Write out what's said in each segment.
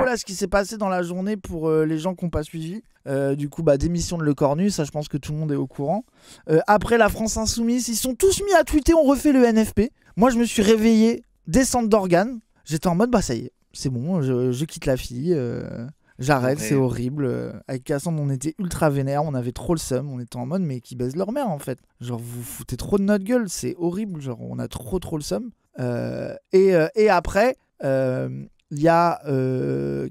là ce qui s'est passé dans la journée pour les gens qui n'ont pas suivi. Du coup, démission de Le Cornu, ça je pense que tout le monde est au courant. Après la France Insoumise, ils sont tous mis à tweeter, on refait le NFP. Moi je me suis réveillé, descente d'organes. J'étais en mode, ça y est, c'est bon, je quitte la fille. J'arrête, c'est horrible. Avec Cassandre, on était ultra vénère, on avait trop le seum. On était en mode, mais qui baisent leur mère en fait. Genre, vous foutez trop de notre gueule, c'est horrible. Genre, on a trop le seum. Et après, il y a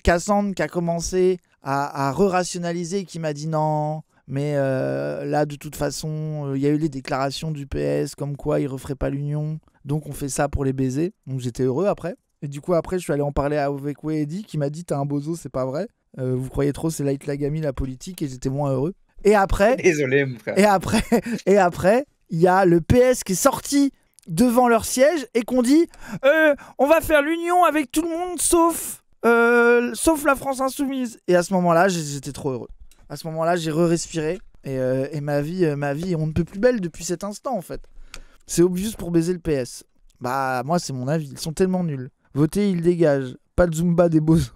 Cassandre qui a commencé à re-rationaliser et qui m'a dit non. Mais là, de toute façon, il y a eu les déclarations du PS comme quoi ils referaient pas l'union. Donc, on fait ça pour les baisers. Donc, j'étais heureux après. Et du coup, après, je suis allé en parler avec Eddie qui m'a dit t'as un bozo, c'est pas vrai. Vous croyez trop, c'est Light Lagami la politique, et j'étais moins heureux. Et après. Désolé, mon frère. Et après, il y a le PS qui est sorti devant leur siège et qu'on dit on va faire l'union avec tout le monde sauf la France Insoumise. Et à ce moment-là, j'étais trop heureux. À ce moment-là, j'ai re-respiré. Et ma vie, on ne peut plus belle depuis cet instant, en fait. C'est obvious pour baiser le PS. Moi, c'est mon avis. Ils sont tellement nuls. Votez, ils dégagent. Pas de Zumba des bozos.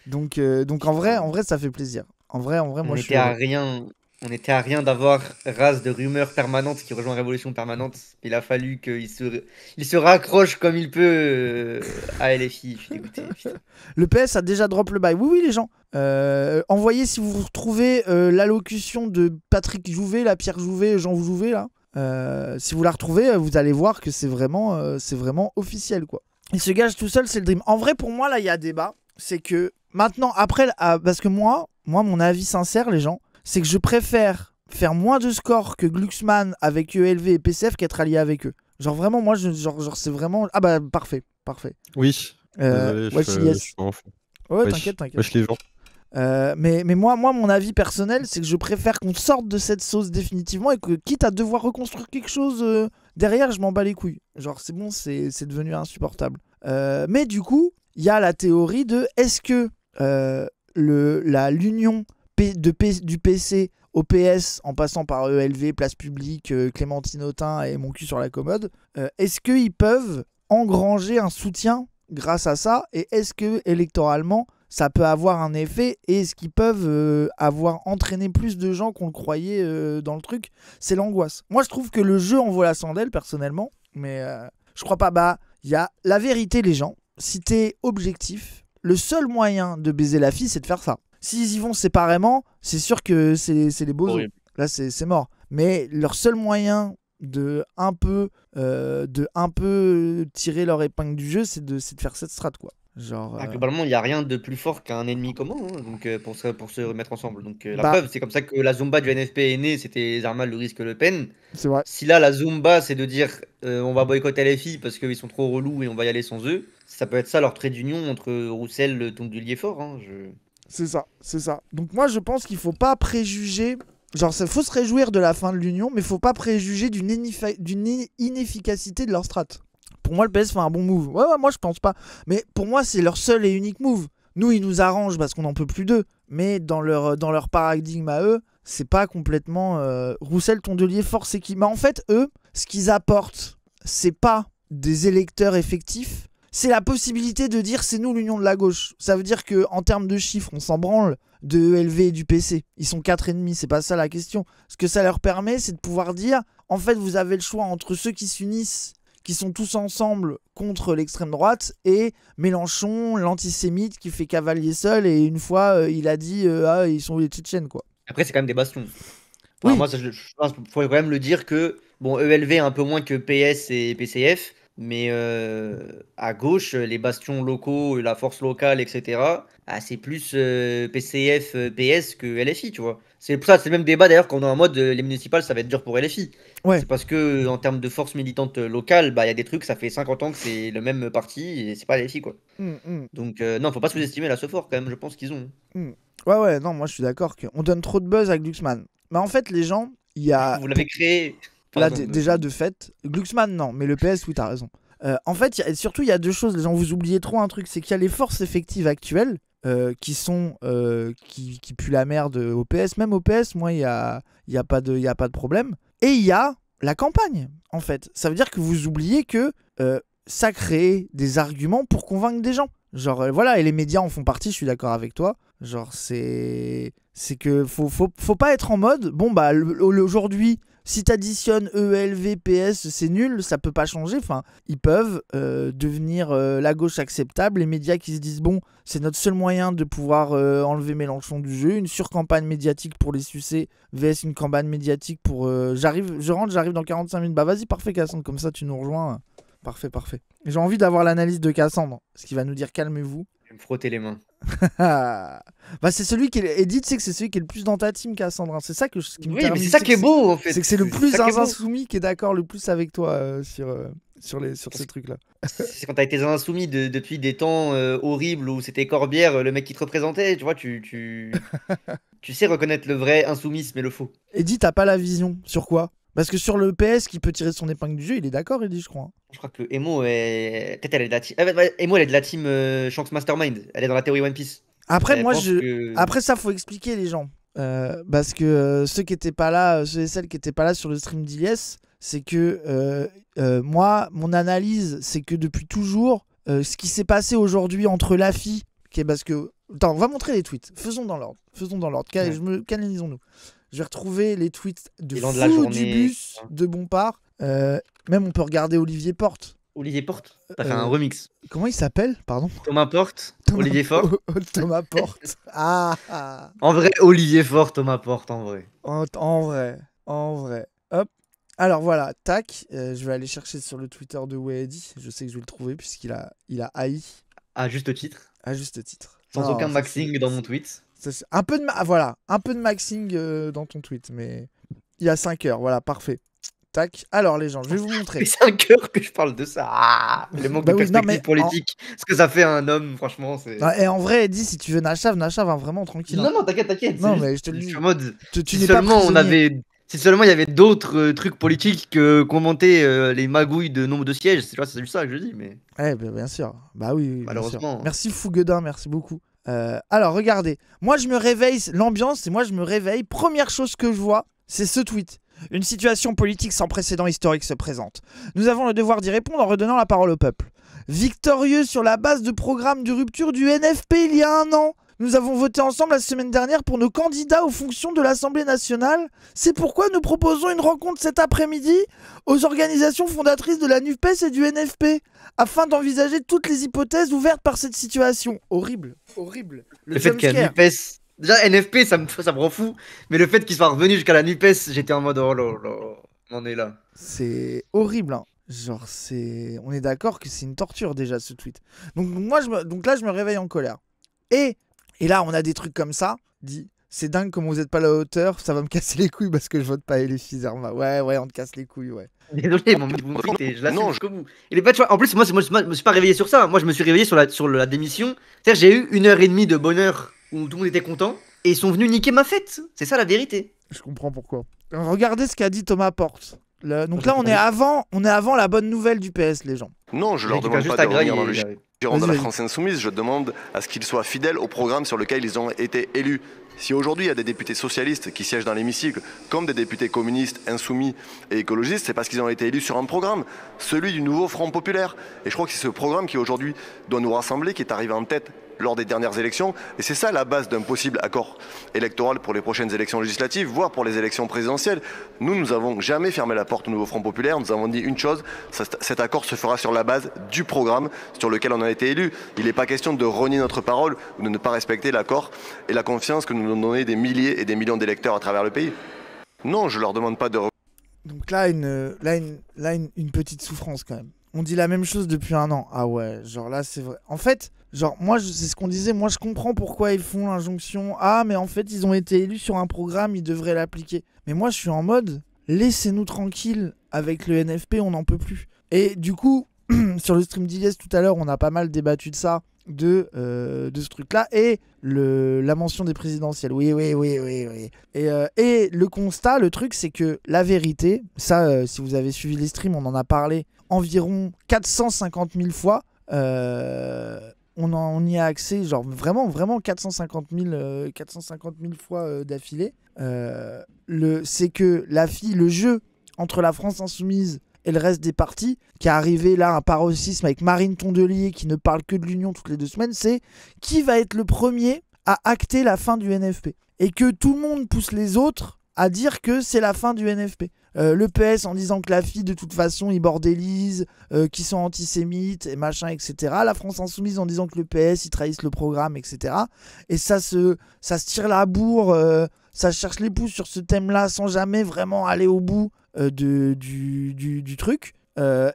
donc en vrai, ça fait plaisir. En vrai, moi, je suis On était à rien d'avoir race de rumeurs permanentes qui rejoint Révolution Permanente. Il a fallu qu'il se raccroche comme il peut à LFI. Je suis dégoûté. Putain. Le PS a déjà drop le bail. Oui, les gens. Envoyez si vous retrouvez l'allocution de Patrick Jouvet, Pierre Jouvet, Jean Jouvet, là. Si vous la retrouvez, vous allez voir que c'est vraiment officiel, quoi. Il se gage tout seul, c'est le dream. En vrai, pour moi, là, il y a débat. C'est que maintenant, après, parce que moi, mon avis sincère, les gens, c'est que je préfère faire moins de scores que Glucksmann avec ELV et PCF qu'être allié avec eux. Genre vraiment, moi, genre c'est vraiment... Ah parfait. Oui. Désolé, je suis en fond. Ouais, t'inquiète. Wesh les gens. Mais moi, mon avis personnel, c'est que je préfère qu'on sorte de cette sauce définitivement et que, quitte à devoir reconstruire quelque chose derrière, je m'en bats les couilles. Genre, c'est bon, c'est devenu insupportable. Mais du coup, il y a la théorie de est-ce que l'union du PC au PS, en passant par ELV, Place Publique, Clémentine Autain et Mon cul sur la commode, est-ce qu'ils peuvent engranger un soutien grâce à ça, et est-ce que électoralement ça peut avoir un effet, et est-ce qu'ils peuvent avoir entraîné plus de gens qu'on le croyait dans le truc? C'est l'angoisse. Moi je trouve que le jeu en vaut la chandelle personnellement, mais je crois pas. Il y a la vérité, les gens, si t'es objectif, le seul moyen de baiser la fille, c'est de faire ça. S'ils y vont séparément, c'est sûr que c'est les bozos. Là c'est mort. Mais leur seul moyen de un peu tirer leur épingle du jeu, c'est de faire cette strat, quoi. Genre, globalement, il n'y a rien de plus fort qu'un ennemi commun, hein, donc, pour se remettre ensemble. Donc, la preuve, c'est comme ça que la Zumba du NFP est née, c'était Zarmal, le risque Le Pen. C'est vrai. Si là, la Zumba, c'est de dire on va boycotter les filles parce qu'ils sont trop relous et on va y aller sans eux, ça peut être ça leur trait d'union entre Roussel, Tondulier fort. Hein, C'est ça. Donc moi, je pense qu'il faut pas préjuger... Genre, il faut se réjouir de la fin de l'union, mais il faut pas préjuger d'une inefficacité de leur strat. Pour moi, le PS fait un bon move. Ouais, moi, je pense pas. Mais pour moi, c'est leur seul et unique move. Nous, ils nous arrangent parce qu'on n'en peut plus d'eux. Mais dans leur paradigme à eux, c'est pas complètement... Roussel, Tondelier, force équipe. Mais en fait, eux, ce qu'ils apportent, c'est pas des électeurs effectifs. C'est la possibilité de dire c'est nous l'union de la gauche. Ça veut dire qu'en termes de chiffres, on s'en branle de ELV et du PC. Ils sont 4,5, c'est pas ça la question. Ce que ça leur permet, c'est de pouvoir dire, en fait, vous avez le choix entre ceux qui s'unissent, qui sont tous ensemble contre l'extrême droite, et Mélenchon, l'antisémite, qui fait cavalier seul, et une fois, il a dit ils sont les Tchétchènes, quoi. Après, c'est quand même des bastions. Enfin, Oui. moi, je pense qu'il faut quand même le dire que, bon, ELV un peu moins que PS et PCF, mais à gauche, les bastions locaux, la force locale, etc., c'est plus PCF, PS que LFI, tu vois. C'est pour ça, c'est le même débat d'ailleurs quand on est en mode les municipales, ça va être dur pour LFI. Ouais. C'est parce que en termes de force militante locale, il y a des trucs, ça fait 50 ans que c'est le même parti et c'est pas LFI, quoi. Donc, non, faut pas sous-estimer la fort quand même, je pense qu'ils ont. Ouais, non, moi je suis d'accord qu'on donne trop de buzz à Glucksmann. Mais en fait, les gens, il y a... Vous l'avez créé. Là, déjà, de fait, Glucksmann, non, mais le PS, oui, t'as raison. En fait, surtout, il y a deux choses, les gens, vous oubliez trop un truc, c'est qu'il y a les forces effectives actuelles qui puent la merde au PS. Même au PS, moi, il y a pas de problème. Et il y a la campagne, en fait. Ça veut dire que vous oubliez que ça crée des arguments pour convaincre des gens. Genre, voilà, et les médias en font partie, je suis d'accord avec toi. Genre, c'est que faut pas être en mode, bon, bah, aujourd'hui, si t'additionnes ELV, PS, c'est nul, ça peut pas changer. Enfin, ils peuvent devenir la gauche acceptable. Les médias qui se disent, bon, c'est notre seul moyen de pouvoir enlever Mélenchon du jeu. Une surcampagne médiatique pour les sucer, vs une campagne médiatique pour... j'arrive dans 45 minutes. Bah, vas-y, parfait, Cassandre, comme ça, tu nous rejoins. Parfait. J'ai envie d'avoir l'analyse de Cassandre, ce qui va nous dire calmez-vous. Je vais me frotter les mains. Bah c'est celui qui est... Edith, c'est que c'est celui qui est le plus dans ta team, Cassandre. C'est ça qui me Oui, mais c'est ça qui est beau en fait. C'est que c'est le plus insoumis qui est d'accord le plus avec toi sur ces trucs-là. C'est quand t'as été insoumis depuis des temps horribles où c'était Corbière, le mec qui te représentait, tu vois, tu sais reconnaître le vrai insoumisme et le faux. Edith, t'as pas la vision sur quoi? Parce que sur le PS qui peut tirer son épingle du jeu, il est d'accord, Edith, je crois. Je crois que Emo est. Peut-être elle est de la team. Emo, elle est de la team Shanks Mastermind. Elle est dans la théorie One Piece. Après, Après, ça, faut expliquer les gens. Parce que ceux et celles qui étaient pas là sur le stream d'Iliès, c'est que moi, mon analyse, c'est que depuis toujours, ce qui s'est passé aujourd'hui entre Lafi, qui est parce que. Attends, on va montrer les tweets. Faisons dans l'ordre. Canalisons-nous. Je vais retrouver les tweets de Fou du bus de Bompard. Même on peut regarder Olivier Porte. Olivier Porte. T'as fait un remix. Comment il s'appelle, pardon? Thomas Porte. Olivier Fort. Thomas Porte. Ah. En vrai, Olivier Fort, Thomas Porte, en vrai. En vrai. Hop. Alors voilà, tac. Je vais aller chercher sur le Twitter de Wehedi. Je sais que je vais le trouver puisqu'il a haï. À juste titre. Sans aucun maxing dans mon tweet. Un peu de maxing dans ton tweet, mais il y a 5 heures, voilà, parfait. Tac. Alors les gens, je vais vous montrer. C'est 5 heures que je parle de ça. Le manque de perspective politique. Ce que ça fait un homme, franchement, c'est... Et en vrai, Eddie, si tu veux Nachav, hein, vraiment tranquille. Non, t'inquiète. Non, mais je te le dis. Je suis en mode... Si seulement il y avait d'autres trucs politiques que commenter les magouilles de nombre de sièges, c'est juste ça que je dis, mais... Ouais, bien sûr. Bah oui, malheureusement. Bien sûr. Merci Fouguedin, merci beaucoup. Alors, regardez. Moi, je me réveille, l'ambiance, première chose que je vois, c'est ce tweet. Une situation politique sans précédent historique se présente. Nous avons le devoir d'y répondre en redonnant la parole au peuple. Victorieux sur la base de programme de rupture du NFP il y a 1 an. Nous avons voté ensemble la semaine dernière pour nos candidats aux fonctions de l'Assemblée nationale. C'est pourquoi nous proposons une rencontre cet après-midi aux organisations fondatrices de la NUPES et du NFP, afin d'envisager toutes les hypothèses ouvertes par cette situation. Horrible. Le fait qu'il y a NUPES... Déjà, NFP, ça me rend fou. Mais le fait qu'il soit revenu jusqu'à la NUPES, j'étais en mode oh là là, on en est là. C'est horrible, hein. Genre, on est d'accord que c'est une torture déjà ce tweet. Donc là, je me réveille en colère. Et là, on a des trucs comme ça. C'est dingue comme vous n'êtes pas à la hauteur. Ça va me casser les couilles parce que je vote pas Elie Fizerma. Ouais, on te casse les couilles, ouais. Désolé, mon vous me frites, je l'assume jusqu'au bout. Il est pas, tu vois, en plus, moi, je me suis pas réveillé sur ça. Moi, je me suis réveillé sur la démission. C'est-à-dire, j'ai eu 1h30 de bonheur où tout le monde était content. Et ils sont venus niquer ma fête. C'est ça la vérité. Je comprends pourquoi. Regardez ce qu'a dit Thomas Porte. Donc là, on est avant la bonne nouvelle du PS, les gens. Non, je leur demande pas de revenir dans le giron de la France Insoumise. Je demande à ce qu'ils soient fidèles au programme sur lequel ils ont été élus. Si aujourd'hui il y a des députés socialistes qui siègent dans l'hémicycle, comme des députés communistes, insoumis et écologistes, c'est parce qu'ils ont été élus sur un programme, celui du nouveau Front Populaire. Et je crois que c'est ce programme qui aujourd'hui doit nous rassembler, qui est arrivé en tête lors des dernières élections. Et c'est ça la base d'un possible accord électoral pour les prochaines élections législatives, voire pour les élections présidentielles. Nous n'avons jamais fermé la porte au nouveau Front Populaire. Nous avons dit une chose, cet accord se fera sur la base du programme sur lequel on a été élu. Il n'est pas question de renier notre parole ou de ne pas respecter l'accord et la confiance que nous nous donnons des milliers et des millions d'électeurs à travers le pays. Non, je leur demande pas de... Donc là, une petite souffrance quand même. On dit la même chose depuis 1 an. Ah ouais, genre là, c'est vrai. En fait, genre, moi, c'est ce qu'on disait. Moi, je comprends pourquoi ils font l'injonction. Ah, mais en fait, ils ont été élus sur un programme, ils devraient l'appliquer. Mais moi, je suis en mode, laissez-nous tranquilles avec le NFP, on n'en peut plus. Et du coup, sur le stream d'Iliès tout à l'heure, on a pas mal débattu de ça, de ce truc-là. Et la mention des présidentielles. Oui. Et le constat, le truc, c'est que la vérité, ça, si vous avez suivi les streams, on en a parlé environ 450 000 fois. On y a accès, genre vraiment 450 000 fois d'affilée. C'est que le jeu entre la France Insoumise et le reste des partis, qui est arrivé là, un paroxysme avec Marine Tondelier qui ne parle que de l'union toutes les 2 semaines, c'est qui va être le premier à acter la fin du NFP. Et que tout le monde pousse les autres à dire que c'est la fin du NFP. Le PS en disant que la fille de toute façon ils bordélisent, qu'ils sont antisémites et machin, etc. La France Insoumise en disant que le PS ils trahissent le programme, etc. Et ça se tire la bourre, ça cherche les pouces sur ce thème-là sans jamais vraiment aller au bout du truc.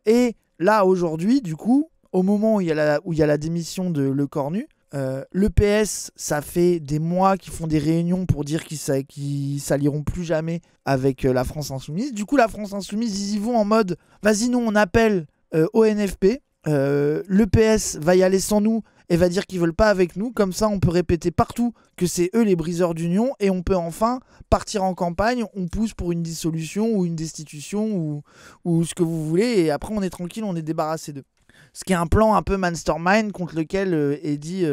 Et là aujourd'hui, du coup, au moment où il y a la démission de Le Cornu, le PS, ça fait des mois qu'ils font des réunions pour dire qu'ils s'allieront plus jamais avec la France Insoumise. Du coup, la France Insoumise, ils y vont en mode vas-y, nous on appelle au NFP. Le PS va y aller sans nous et va dire qu'ils veulent pas avec nous. Comme ça, on peut répéter partout que c'est eux les briseurs d'union et on peut enfin partir en campagne. On pousse pour une dissolution ou une destitution ou ce que vous voulez. Et après, on est tranquille, on est débarrassé d'eux. Ce qui est un plan un peu mastermind contre lequel Eddy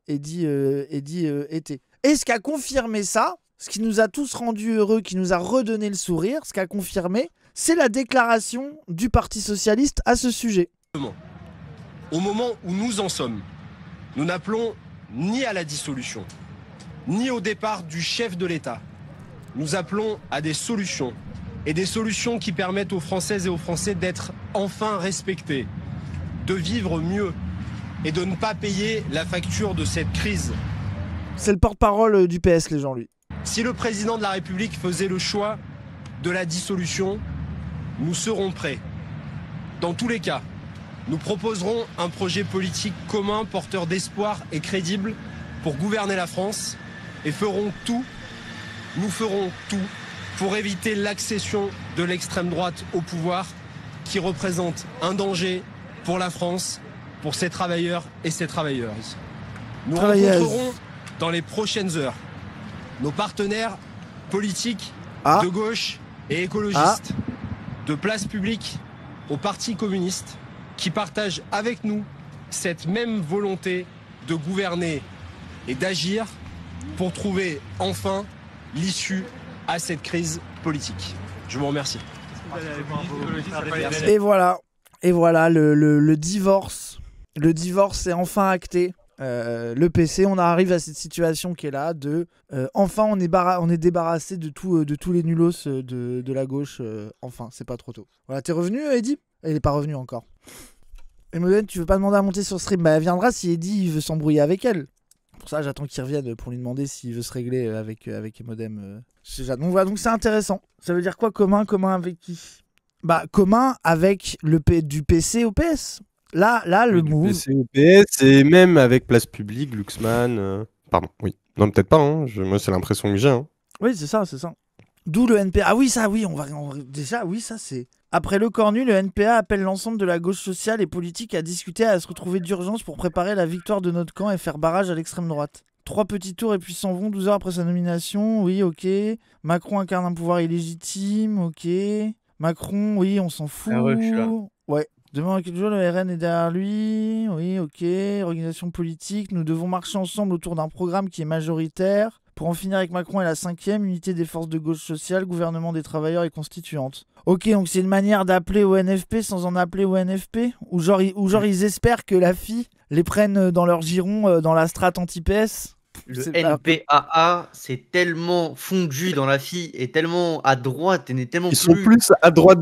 était. Et ce qui a confirmé ça, ce qui nous a tous rendus heureux, qui nous a redonné le sourire, ce qui a confirmé, c'est la déclaration du Parti Socialiste à ce sujet. Au moment où nous en sommes, nous n'appelons ni à la dissolution, ni au départ du chef de l'État. Nous appelons à des solutions, et des solutions qui permettent aux Françaises et aux Français d'être enfin respectés, de vivre mieux et de ne pas payer la facture de cette crise. C'est le porte-parole du PS, les gens, lui. Si le président de la République faisait le choix de la dissolution, nous serons prêts. Dans tous les cas, nous proposerons un projet politique commun, porteur d'espoir et crédible pour gouverner la France et nous ferons tout pour éviter l'accession de l'extrême droite au pouvoir qui représente un danger pour la France, pour ses travailleurs et ses travailleuses. Nous rencontrerons dans les prochaines heures nos partenaires politiques de gauche et écologistes, de Place Publique au Parti communiste, qui partagent avec nous cette même volonté de gouverner et d'agir pour trouver enfin l'issue à cette crise politique. Je vous remercie. Et voilà, le divorce. Le divorce est enfin acté. Le PC, on arrive à cette situation qui est là de enfin on est débarrassé de tous les nulos de la gauche. Enfin, c'est pas trop tôt. Voilà, t'es revenu, Eddy ? Elle est pas revenue encore. Et Modène, tu veux pas demander à monter sur stream ? Bah, elle viendra si Eddy veut s'embrouiller avec elle. Pour ça, j'attends qu'il revienne pour lui demander s'il veut se régler avec Emodem. Donc voilà, donc c'est intéressant. Ça veut dire quoi, commun avec qui ? Bah, commun avec du PC au PS. Là, le move. PC au PS et même avec Place Publique, Luxman. Pardon, oui. Non, peut-être pas. Hein. Moi, c'est l'impression que j'ai. Hein. Oui, c'est ça. D'où le NPA. Ah oui, ça, oui, déjà, oui, ça, c'est. Après Le Cornu, le NPA appelle l'ensemble de la gauche sociale et politique à discuter, à se retrouver d'urgence pour préparer la victoire de notre camp et faire barrage à l'extrême droite. 3 petits tours et puis s'en vont 12 heures après sa nomination. Oui, ok. Macron incarne un pouvoir illégitime. Ok. Macron, oui, on s'en fout. Ah ouais, je suis là. Ouais. Demain, quelques jours, le RN est derrière lui. Oui, ok. Organisation politique. Nous devons marcher ensemble autour d'un programme qui est majoritaire. Pour en finir avec Macron et la 5e, unité des forces de gauche sociale, gouvernement des travailleurs et constituante. Ok, donc c'est une manière d'appeler au NFP sans en appeler au NFP ? Ou genre ils espèrent que la FI les prenne dans leur giron dans la strate anti-PS ? Le NPAA, c'est tellement fondu dans la FI et tellement à droite et tellement Ils sont plus à droite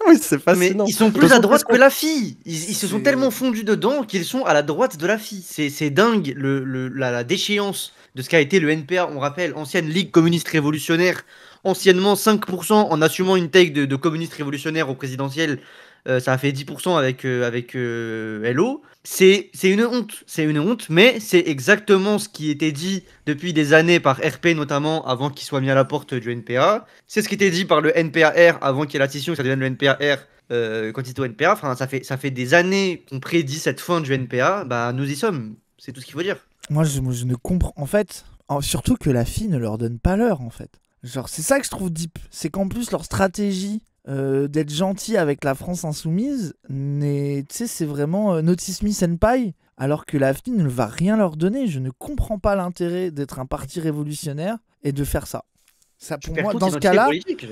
Oui, c'est fascinant. Mais ils sont plus à droite que la FI. Ils se sont tellement fondus dedans qu'ils sont à la droite de la FI. C'est dingue la déchéance de ce qu'a été le NPA. On rappelle, ancienne Ligue communiste révolutionnaire, anciennement 5% en assumant une take de communistes révolutionnaires au présidentiel. Ça a fait 10% avec LO. C'est une honte, mais c'est exactement ce qui était dit depuis des années par RP notamment, avant qu'il soit mis à la porte du NPA. C'est ce qui était dit par le NPAR avant qu'il y ait la scission, que ça devienne le NPAR quand il était au NPA. Enfin, ça fait des années qu'on prédit cette fin du NPA. Bah, nous y sommes. C'est tout ce qu'il faut dire. Moi, je ne comprends... En fait, surtout que la FI ne leur donne pas l'heure, en fait. Genre, c'est ça que je trouve deep. C'est qu'en plus, leur stratégie... d'être gentil avec la France insoumise, c'est vraiment Notice Me Senpai, alors que la FI ne va rien leur donner. Je ne comprends pas l'intérêt d'être un parti révolutionnaire et de faire ça. Ça pour moi, dans ce cas-là,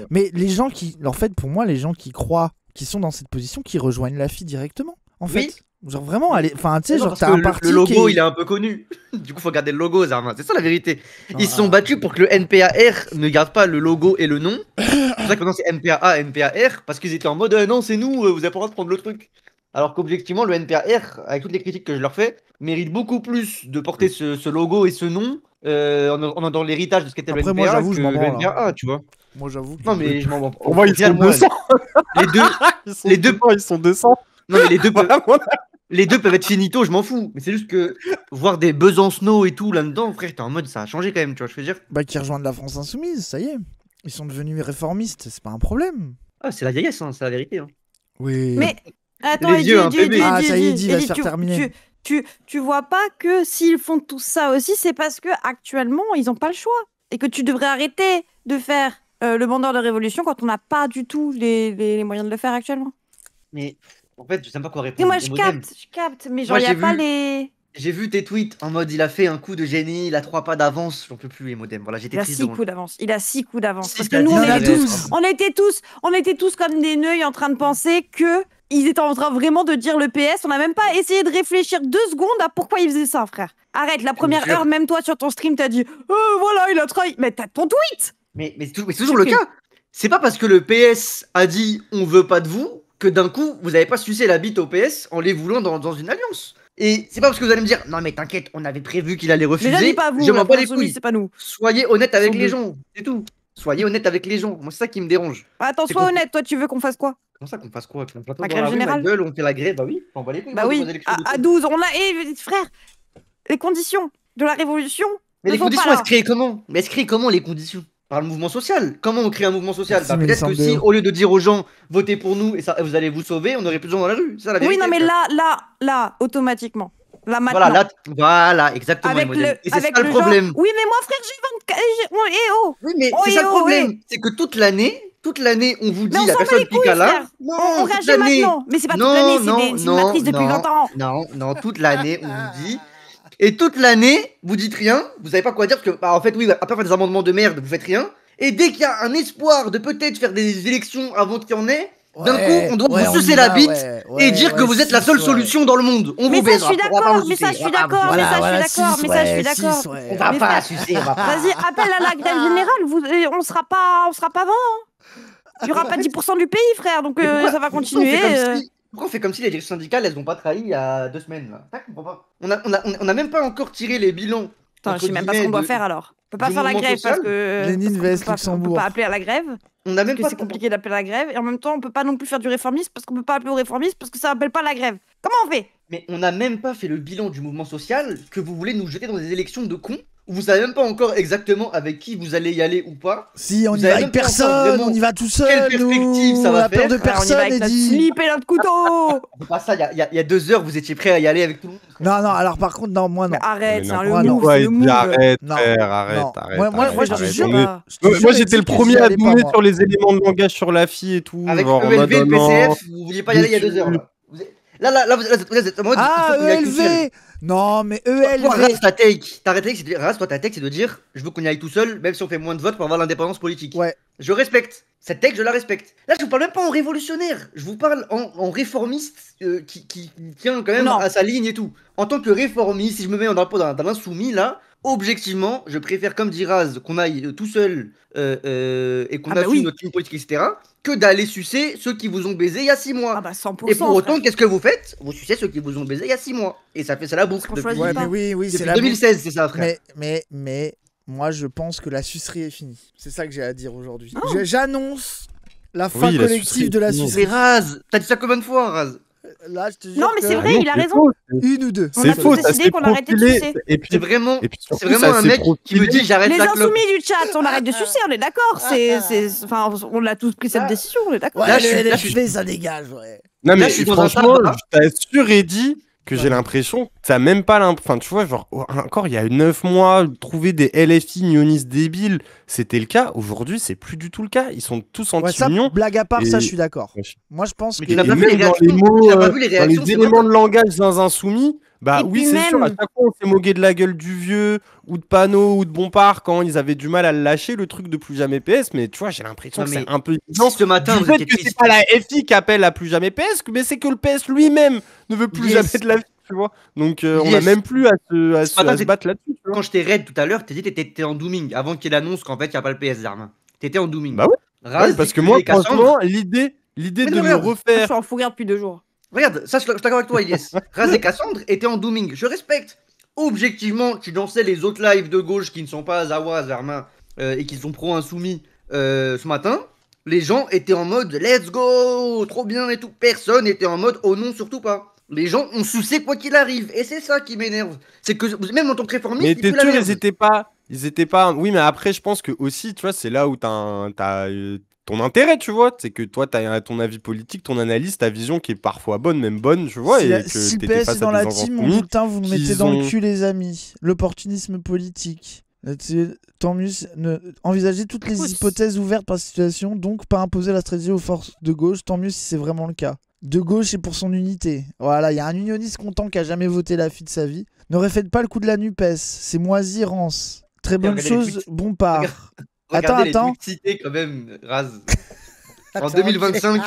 mais les gens qui, en fait, pour moi, les gens qui croient qui sont dans cette position qui rejoignent la FI directement. En Oui. fait, genre vraiment, enfin, tu sais, Non, genre parce t'as que un parti le logo, qui il est un peu connu. Du coup, faut garder le logo, Zarma. C'est ça la vérité. Ils se sont Ah. battus pour que le NPAR ne garde pas le logo et le nom. C'est pour ça que maintenant c'est NPAA, NPAR, parce qu'ils étaient en mode non, c'est nous, vous avez pas le droit de prendre le truc. Alors qu'objectivement, le NPAR, avec toutes les critiques que je leur fais, mérite beaucoup plus de porter ce logo et ce nom dans l'héritage de ce qu'était le Après, moi, NPA j'avoue, que je m'en le branle, NPAA, tu vois. Moi, j'avoue. que- Non, mais je m'en branle. Pour moi, Au ils final, sont moi, 200. les deux, les deux- ils sont 200. non, mais les deux, Vraiment. les deux peuvent être finito, je m'en fous. Mais c'est juste que voir des Besancenot et tout là-dedans, frère, t'es en mode ça a changé quand même, tu vois, je veux dire. Bah, qui rejoignent la France Insoumise, ça y est. Ils sont devenus réformistes, c'est pas un problème. Ah, c'est la vieillesse, hein, c'est la vérité. Hein. Oui. Mais attends, Les yeux, un bébé. Ah, ça y est, Eddie va se faire terminer. Tu vois pas que s'ils font tout ça aussi, c'est parce que actuellement ils ont pas le choix et que tu devrais arrêter de faire le bandeur de révolution quand on n'a pas du tout les moyens de le faire actuellement. Mais en fait, je sais pas quoi Et répondre. moi au je modem. capte, mais genre Moi, y a j'ai pas vu- les. J'ai vu tes tweets en mode il a fait un coup de génie, il a 3 pas d'avance, j'en peux plus, Emodem. Voilà, j'étais Il a triste 6 devant coups d'avance. Il a 6 coups d'avance. Si, Parce t'as que nous, dit, on il en a était, 12. on était tous comme des neuils en train de penser que ils étaient en train vraiment de dire le PS. On n'a même pas essayé de réfléchir 2 secondes à pourquoi ils faisaient ça, frère. Arrête, la première jure. heure, même toi sur ton stream, t'as dit voilà, il a trahi. Mais t'as ton tweet. Mais c'est toujours le cas. C'est pas parce que le PS a dit on veut pas de vous que d'un coup vous avez pas sucé la bite au PS en les voulant dans une alliance. Et c'est pas parce que vous allez me dire non mais t'inquiète, on avait prévu qu'il allait refuser. Déjà, dis pas vous. Je m'en la bats les France Insoumise, couilles. c'est pas nous. Soyez honnête avec Sont les deux. gens, c'est tout. Soyez honnête avec les gens. Moi c'est ça qui me dérange. Attends, C'est sois qu'on- honnête. Toi, tu veux qu'on fasse quoi? Comment ça qu'on fasse quoi? Qu'on plante La dans grève rue, générale ma gueule, on fait la grève, bah oui, on va les couilles. Bah moi, oui, des élections de à tout. 12, on a. Eh, frère, les conditions de la révolution. Mais ne les sont conditions, pas elles là. se créent comment? Mais elles se créent comment les conditions? Par le mouvement social. Comment on crée un mouvement social? Merci, Bah, peut-être que Mélissandre si, Déo. au lieu de dire aux gens votez pour nous et ça, vous allez vous sauver, on aurait plus de gens dans la rue. C'est ça la Oui, vérité. non, mais frère. là, automatiquement. Là, maintenant. Voilà, exactement. avec Emodem. le, Et c'est avec ça le genre, problème. oui, mais moi, frère, j'ai 24. Oh, Oui, mais Oh, c'est et ça le oh, problème. C'est que toute l'année, on vous dit on la s'en bat personne les pique couilles, à là. frère. Non, on toute réagit l'année. maintenant. Mais c'est pas toute Non, l'année, non, c'est une matrice depuis 20 ans. Non, toute l'année, on vous dit. Et toute l'année, vous dites rien, vous savez pas quoi dire, parce que, bah, en fait, oui, après faire des amendements de merde, vous faites rien. Et dès qu'il y a un espoir de peut-être faire des élections avant qu'il y en ait, d'un coup, on doit vous sucer la bite et dire que vous êtes la seule solution dans le monde. On Mais vous ça, baise. je suis on va pas d'accord. vous Mais ça, je sucer, suis on va pas vous d'accord. Mais sucer. ça, je suis d'accord. Mais ça, je suis d'accord. On va Mais pas frère, sucer, on va pas. Vas-y, appelle à la grève générale. On sera pas 20. Hein. Il y aura pas 10% du pays, frère. Donc Mais pourquoi- ça va pourquoi continuer. Pourquoi on fait comme si les élections syndicales elles ont pas trahi il y a 2 semaines là? Je comprends pas. On a même pas encore tiré les bilans. Attends, je entre sais même pas ce guillemets, qu'on doit de- faire alors. On peut pas du faire la mouvement grève parce social. que. Lénine parce vs qu'on peut pas- On Luxembourg. peut pas appeler à la grève. On a Parce même que pas. c'est compliqué d'appeler à la grève. Et en même temps, on peut pas non plus faire du réformisme parce qu'on peut pas appeler au réformisme parce que ça appelle pas la grève. Comment on fait? Mais on n'a même pas fait le bilan du mouvement social que vous voulez nous jeter dans des élections de cons où vous savez même pas encore exactement avec qui vous allez y aller ou pas. Si, on Vous y avez va même avec pas encore personne, vraiment on y va tout seul. quelle perspective nous. ça va On a peur faire. de On y va personne, avec notre Eddie. slip et notre couteau. C'est pas ça, il y a 2 heures vous étiez prêt à y aller avec tout le monde. Non, non, alors par contre, non, moi non. Mais arrête, Mais c'est un n'importe le non. move, quoi, c'est le il dit move. arrête, Non, frère, arrête, non. arrête. Moi, arrête, je te arrête. jure On est- pas. Je te jure, Moi, j'étais le Eddie, que premier j'y à allais pas, donner moi. sur les éléments de langage sur la fille et tout. Avec genre en mode, ELV et le non, PCF, vous vouliez pas y aller il y a 2 heures là. Là, vous êtes en mode. Ah, il faut qu'on y aille tout seul. ELV. Non, mais Toi, ELV. Raz, ta take, toi, ta take, c'est de dire je veux qu'on y aille tout seul, même si on fait moins de votes pour avoir l'indépendance politique. Ouais. Je respecte. Cette take, je la respecte. Là, je vous parle même pas en révolutionnaire. Je vous parle en réformiste qui tient quand même Non. à sa ligne et tout. En tant que réformiste, si je me mets en drapeau d'un insoumis, là, objectivement, je préfère, comme dit Raz, qu'on aille tout seul et qu'on Ah bah assume oui. notre ligne politique, etc., que d'aller sucer ceux qui vous ont baisé il y a 6 mois. Ah bah 100%. Et pour autant, frère. qu'est-ce que vous faites? Vous sucez ceux qui vous ont baisé il y a 6 mois. Et ça fait ça la boucle. qu'on Depuis, choisit Ouais, pas. mais oui, c'est depuis la 2016, c'est ça, frère. Mais moi, je pense que la sucerie est finie. C'est ça que j'ai à dire aujourd'hui. Oh. J'annonce la fin Oui, la collective sucerie de la est finie. sucerie. C'est Raz. T'as dit ça combien de fois, Raz? Là, je te jure Non, mais que- c'est vrai, Ah non, il a c'est raison. faux, Une ou deux. On C'est a tous faux, ça décidé s'est qu'on arrêtait de profilé. sucer. Et puis, C'est vraiment, et puis surtout, c'est vraiment ça un s'est mec qui me profilé. dit j'arrête Les la clope. insoumis du chat, on arrête de sucer, on est d'accord. Enfin, on a tous pris cette Ah. décision, on est d'accord. Ouais, Là, le je suis- là, LFP, ça dégage, ouais. Non, mais Là, je suis dans un franchement, tabac. je t'assure, Eddy, que j'ai Ouais. l'impression que t'as même pas l'impression. Enfin, tu vois, genre, encore il y a 9 mois, trouver des LFI nionistes débiles, c'était le cas. Aujourd'hui, c'est plus du tout le cas. Ils sont tous Ouais, ça, anti-union. blague à part, ça, Et- je suis d'accord. Wesh. Moi, je pense Mais que. tu n'as Et pas vu même les dans les réactions, mots, tu n'as pas vu les dans réactions, les c'est éléments vrai. de langage d'un insoumis, Bah Et oui, puis c'est sûr, à même- chaque fois on s'est moqué de la gueule du vieux, ou de Panot, ou de Bompard, quand ils avaient du mal à le lâcher, le truc de plus jamais PS, mais tu vois, j'ai l'impression Non, que mais c'est un peu évident. Si ce matin, Du vous fait étiez que c'est triste. pas la FI qui appelle à plus jamais PS, mais c'est que le PS lui-même ne veut plus Yes. jamais de la vie, tu vois. Donc on a Yes. même plus à Ce matin, se battre là-dessus, tu vois. Quand je t'ai raid tout à l'heure, t'étais en dooming avant qu'il annonce qu'en fait, il n'y a pas le PS Darmin. T'étais en dooming. Bah ouais. Raz Ouais, parce dit que moi, les Cassandre- franchement, l'idée Mais de non, le regarde. Je refaire. suis en fou rire depuis 2 jours. Regarde, ça, je suis d'accord avec toi, Ilyes. Raz et Cassandre étaient en dooming. Je respecte. Objectivement, tu dansais les autres lives de gauche qui ne sont pas Zawaz, Darmin, et qui sont pro-insoumis ce matin. Les gens étaient en mode let's go, trop bien et tout. Personne était en mode oh non, surtout pas. Les gens ont sucé quoi qu'il arrive. Et c'est ça qui m'énerve. C'est que même en tant que réformiste, Mais il t'es fout la sûr, merde. ils étaient pas. Oui, mais après, je pense que aussi, tu vois, c'est là où t'as ton intérêt, tu vois. C'est que toi, t'as ton avis politique, ton analyse, ta vision qui est parfois bonne, même bonne, tu vois. Si, et que si le t'étais PS face est dans à la des gens team, mon insoumis. bulletin, vous nous mettez qu'ils dans le ont- cul, les amis. L'opportunisme politique. Tant mieux, envisager toutes les Pousse. hypothèses ouvertes par situation, donc pas imposer la stratégie aux forces de gauche, tant mieux si c'est vraiment le cas. De gauche et pour son unité. Voilà, il y a un unioniste content qui a jamais voté la fille de sa vie. Ne refaites pas le coup de la NUPES, c'est moisi, rance. Très bonne Regardez les chose, tweets. Bompard. Regardez Attends. les tweets cités quand même, Raz. En Attends, 2025,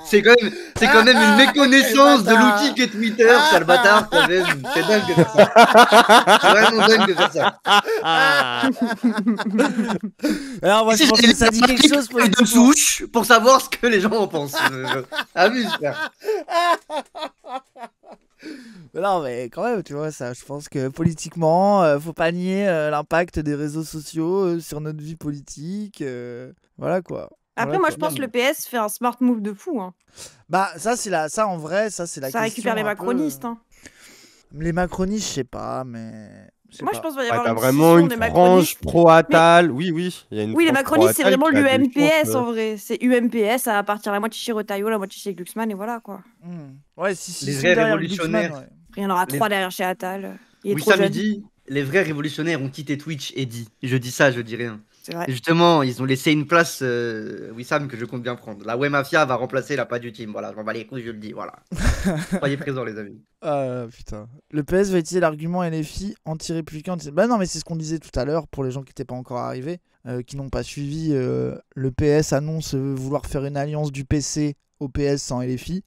c'est quand même une méconnaissance de l'outil qu'est Twitter, sale bâtard, quand même. C'est dingue de faire ça. C'est vraiment dingue de faire ça. Alors moi je Si pense j'ai que ça dit quelque chose de politiquement. souche pour savoir ce que les gens en pensent. Abuse, frère. Non mais quand même, tu vois, ça, je pense que politiquement, faut pas nier l'impact des réseaux sociaux sur notre vie politique. Voilà quoi. Après, Voilà, moi, quoi. je pense que le PS fait un smart move de fou. Hein. Bah ça en vrai, ça c'est la Ça question. récupère les un peu, macronistes. Hein. Les macronistes, je sais pas, mais. Moi, je pense qu'il va y Ouais, avoir t'as une vraiment scission une des frange macronistes. pro-Attal. Oui, il y a une Oui, les frange macronistes, c'est pro-Attal vraiment qui a des l'UMPS chances, en vrai. C'est UMPS à partir la moitié chez Retailleau, la moitié chez Glucksmann, et voilà quoi. Ouais, si Les sont vrais derrière révolutionnaires. Glucksmann, ouais. Après, il y en aura Les- 3 derrière chez Attal. Il est trop Wissam, il jeune. dit les vrais révolutionnaires ont quitté Twitch et dit je dis ça, je dis rien. C'est vrai. Et justement, ils ont laissé une place, Wissam, que je compte bien prendre. La Mafia va remplacer la pas du team. Voilà, je m'en bats les couilles, je le dis. Voilà. Soyez présents, les amis. Ah putain. Le PS va utiliser l'argument LFI anti-républicain. Bah non, mais c'est ce qu'on disait tout à l'heure pour les gens qui n'étaient pas encore arrivés, qui n'ont pas suivi. Le PS annonce vouloir faire une alliance du PC au PS sans LFI.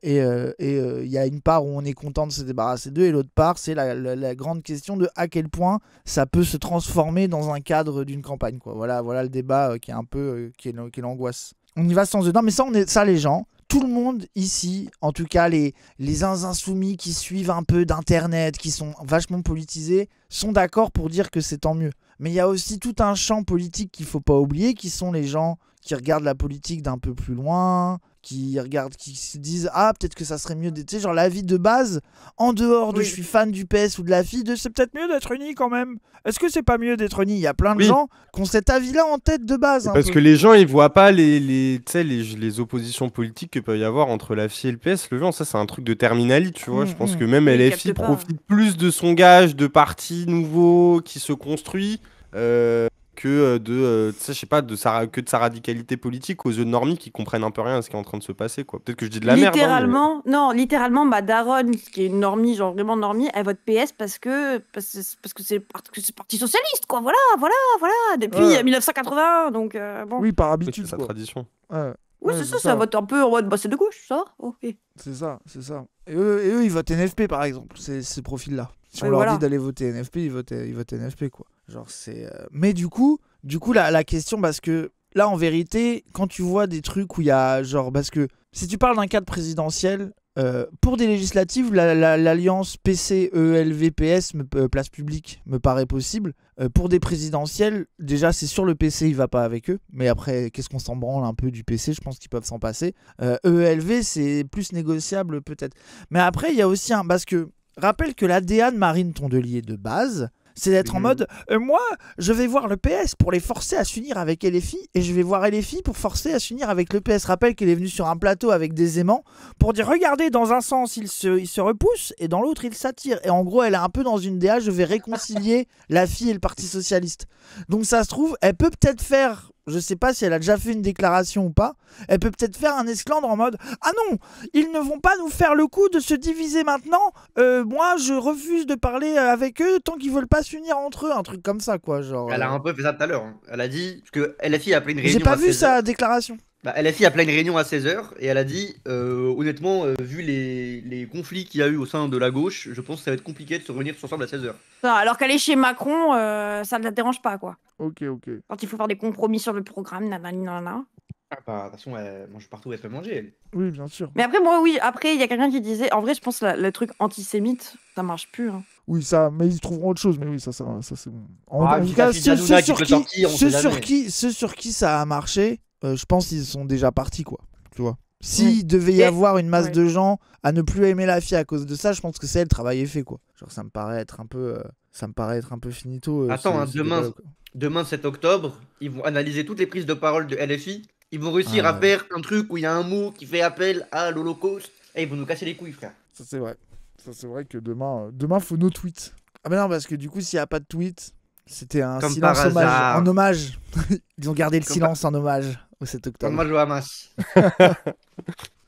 Et il y a une part où on est content de se débarrasser d'eux, et l'autre part, c'est la grande question de à quel point ça peut se transformer dans un cadre d'une campagne, quoi. Voilà le débat qui est un peu qui est l'angoisse. On y va sans dedans, mais ça les gens. Tout le monde ici, en tout cas les insoumis qui suivent un peu d'internet, qui sont vachement politisés, sont d'accord pour dire que c'est tant mieux. Mais il y a aussi tout un champ politique qu'il faut pas oublier, qui sont les gens qui regardent la politique d'un peu plus loin, qui se disent ah peut-être que ça serait mieux d'être, tu sais, genre la vie de base en dehors de Oui. je suis fan du PS ou de la FI, de c'est peut-être mieux d'être uni quand même. Est-ce que c'est pas mieux d'être uni? Il y a plein de Oui. gens qui ont cet avis-là en tête de base. Parce que les gens, ils voient pas les oppositions politiques que peut y avoir entre la FI et le PS. Le genre, ça, c'est un truc de terminali, tu vois. Je pense que même Oui, ils LFI captent pas. profite plus de son gage de parti nouveau qui se construit que de, tu sais, je sais pas, de sa radicalité politique aux yeux de normies qui comprennent un peu rien à ce qui est en train de se passer, quoi. Peut-être que je dis de la merde. Littéralement, non, littéralement, ma daronne, qui est une normie, genre vraiment normie, elle vote PS parce que c'est parti socialiste, quoi. Voilà. Depuis Ouais. 1980, donc bon. oui, par Oui, habitude. c'est sa quoi. tradition. Ouais. Oui, Ouais, c'est ça, ça vote un peu en mode, bah c'est de gauche, ça va. Ok. C'est ça. Et eux, ils votent NFP par exemple, ces profils-là. Si on Ouais, leur voilà. dit d'aller voter NFP, ils votent NFP, quoi. Genre, c'est. Mais du coup, la question, parce que là, en vérité, quand tu vois des trucs où il y a. Genre, parce que si tu parles d'un cadre présidentiel, pour des législatives, l'alliance PC-ELV-PS, place publique, me paraît possible. Pour des présidentielles, déjà, c'est sur le PC, il va pas avec eux. Mais après, qu'est-ce qu'on s'en branle un peu du PC? Je pense qu'ils peuvent s'en passer. ELV, c'est plus négociable, peut-être. Mais après, il y a aussi un. Parce que, rappelle que l'ADA de Marine Tondelier de base, c'est d'être en mode moi, je vais voir le PS pour les forcer à s'unir avec LFI, et je vais voir LFI pour forcer à s'unir avec le PS. Rappelle qu'elle est venue sur un plateau avec des aimants pour dire regardez, dans un sens il se repousse et dans l'autre il s'attire. Et en gros, elle est un peu dans une DA, je vais réconcilier la fille et le Parti Socialiste. Donc ça se trouve, elle peut peut-être faire je sais pas si elle a déjà fait une déclaration ou pas, elle peut peut-être faire un esclandre en mode « Ah non, ils ne vont pas nous faire le coup de se diviser maintenant, moi je refuse de parler avec eux tant qu'ils veulent pas s'unir entre eux », un truc comme ça quoi. Genre, Elle a un peu fait ça tout à l'heure. Hein. Elle a dit que LFI a appelé une réunion. J'ai pas à vu 16h. sa déclaration. Bah, LFI a appelé une réunion à 16h et elle a dit honnêtement, vu les conflits qu'il y a eu au sein de la gauche, je pense que ça va être compliqué de se réunir tous ensemble à 16h. Alors qu'aller chez Macron, ça ne la dérange pas, quoi. Ok. Quand il faut faire des compromis sur le programme, nanana. Ah bah, de toute façon, elle mange partout où elle peut manger. Elle. Oui, bien sûr. Mais après, moi, oui, après, il y a quelqu'un qui disait... En vrai, je pense que le truc antisémite, ça marche plus. Hein. Oui, ça, mais ils trouveront autre chose. Mais oui, ça c'est bon. En tout puis cas, la fille d'Hanouna qui peut sortir, on sait ceux sur qui ça a marché, je pense qu'ils sont déjà partis, quoi. Tu vois. Oui. S'il devait y avoir une masse Ouais. de gens à ne plus aimer la fille à cause de ça, je pense que c'est le travail est fait, quoi. Genre, ça me paraît être un peu finito. Attends, ce demain, débat-là, quoi. demain 7 octobre, ils vont analyser toutes les prises de parole de LFI. Ils vont réussir Ah à ouais. faire un truc où il y a un mot qui fait appel à l'Holocauste. Et ils vont nous casser les couilles, frère. Ça c'est vrai. Ça c'est vrai que demain faut nos tweets. Ah mais non, parce que du coup s'il n'y a pas de tweet, c'était un Comme silence par hommage. hasard. En hommage. Ils ont gardé le Comme silence en hommage au 7 octobre. Comme moi, je vois Hamas.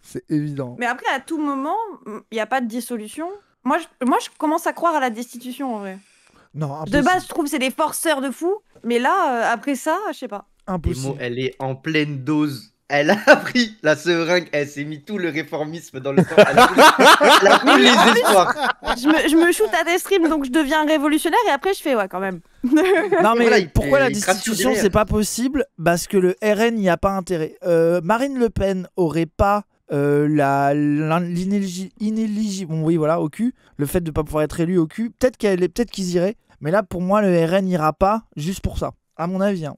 C'est évident. Mais après, à tout moment, il n'y a pas de dissolution. Moi, je commence à croire à la destitution, en vrai. Non, De impossible. base, je trouve que c'est des forceurs de fou. Mais là, après ça, je sais pas. Et Impossible. elle est en pleine dose. Elle a pris la seringue, elle s'est mis tout le réformisme dans le temps. Elle a tous les espoirs. Je me shoot à des streams, donc je deviens révolutionnaire. Et après, je fais, ouais, quand même. Non mais Voilà, pourquoi la il crache sur destitution derrière. c'est pas possible? Parce que le RN n'y a pas intérêt. Marine Le Pen aurait pas l'inéligible, bon oui voilà, au cul, le fait de pas pouvoir être élu au cul, peut-être qu'ils iraient, mais là pour moi le RN n'ira pas juste pour ça, à mon avis. Hein.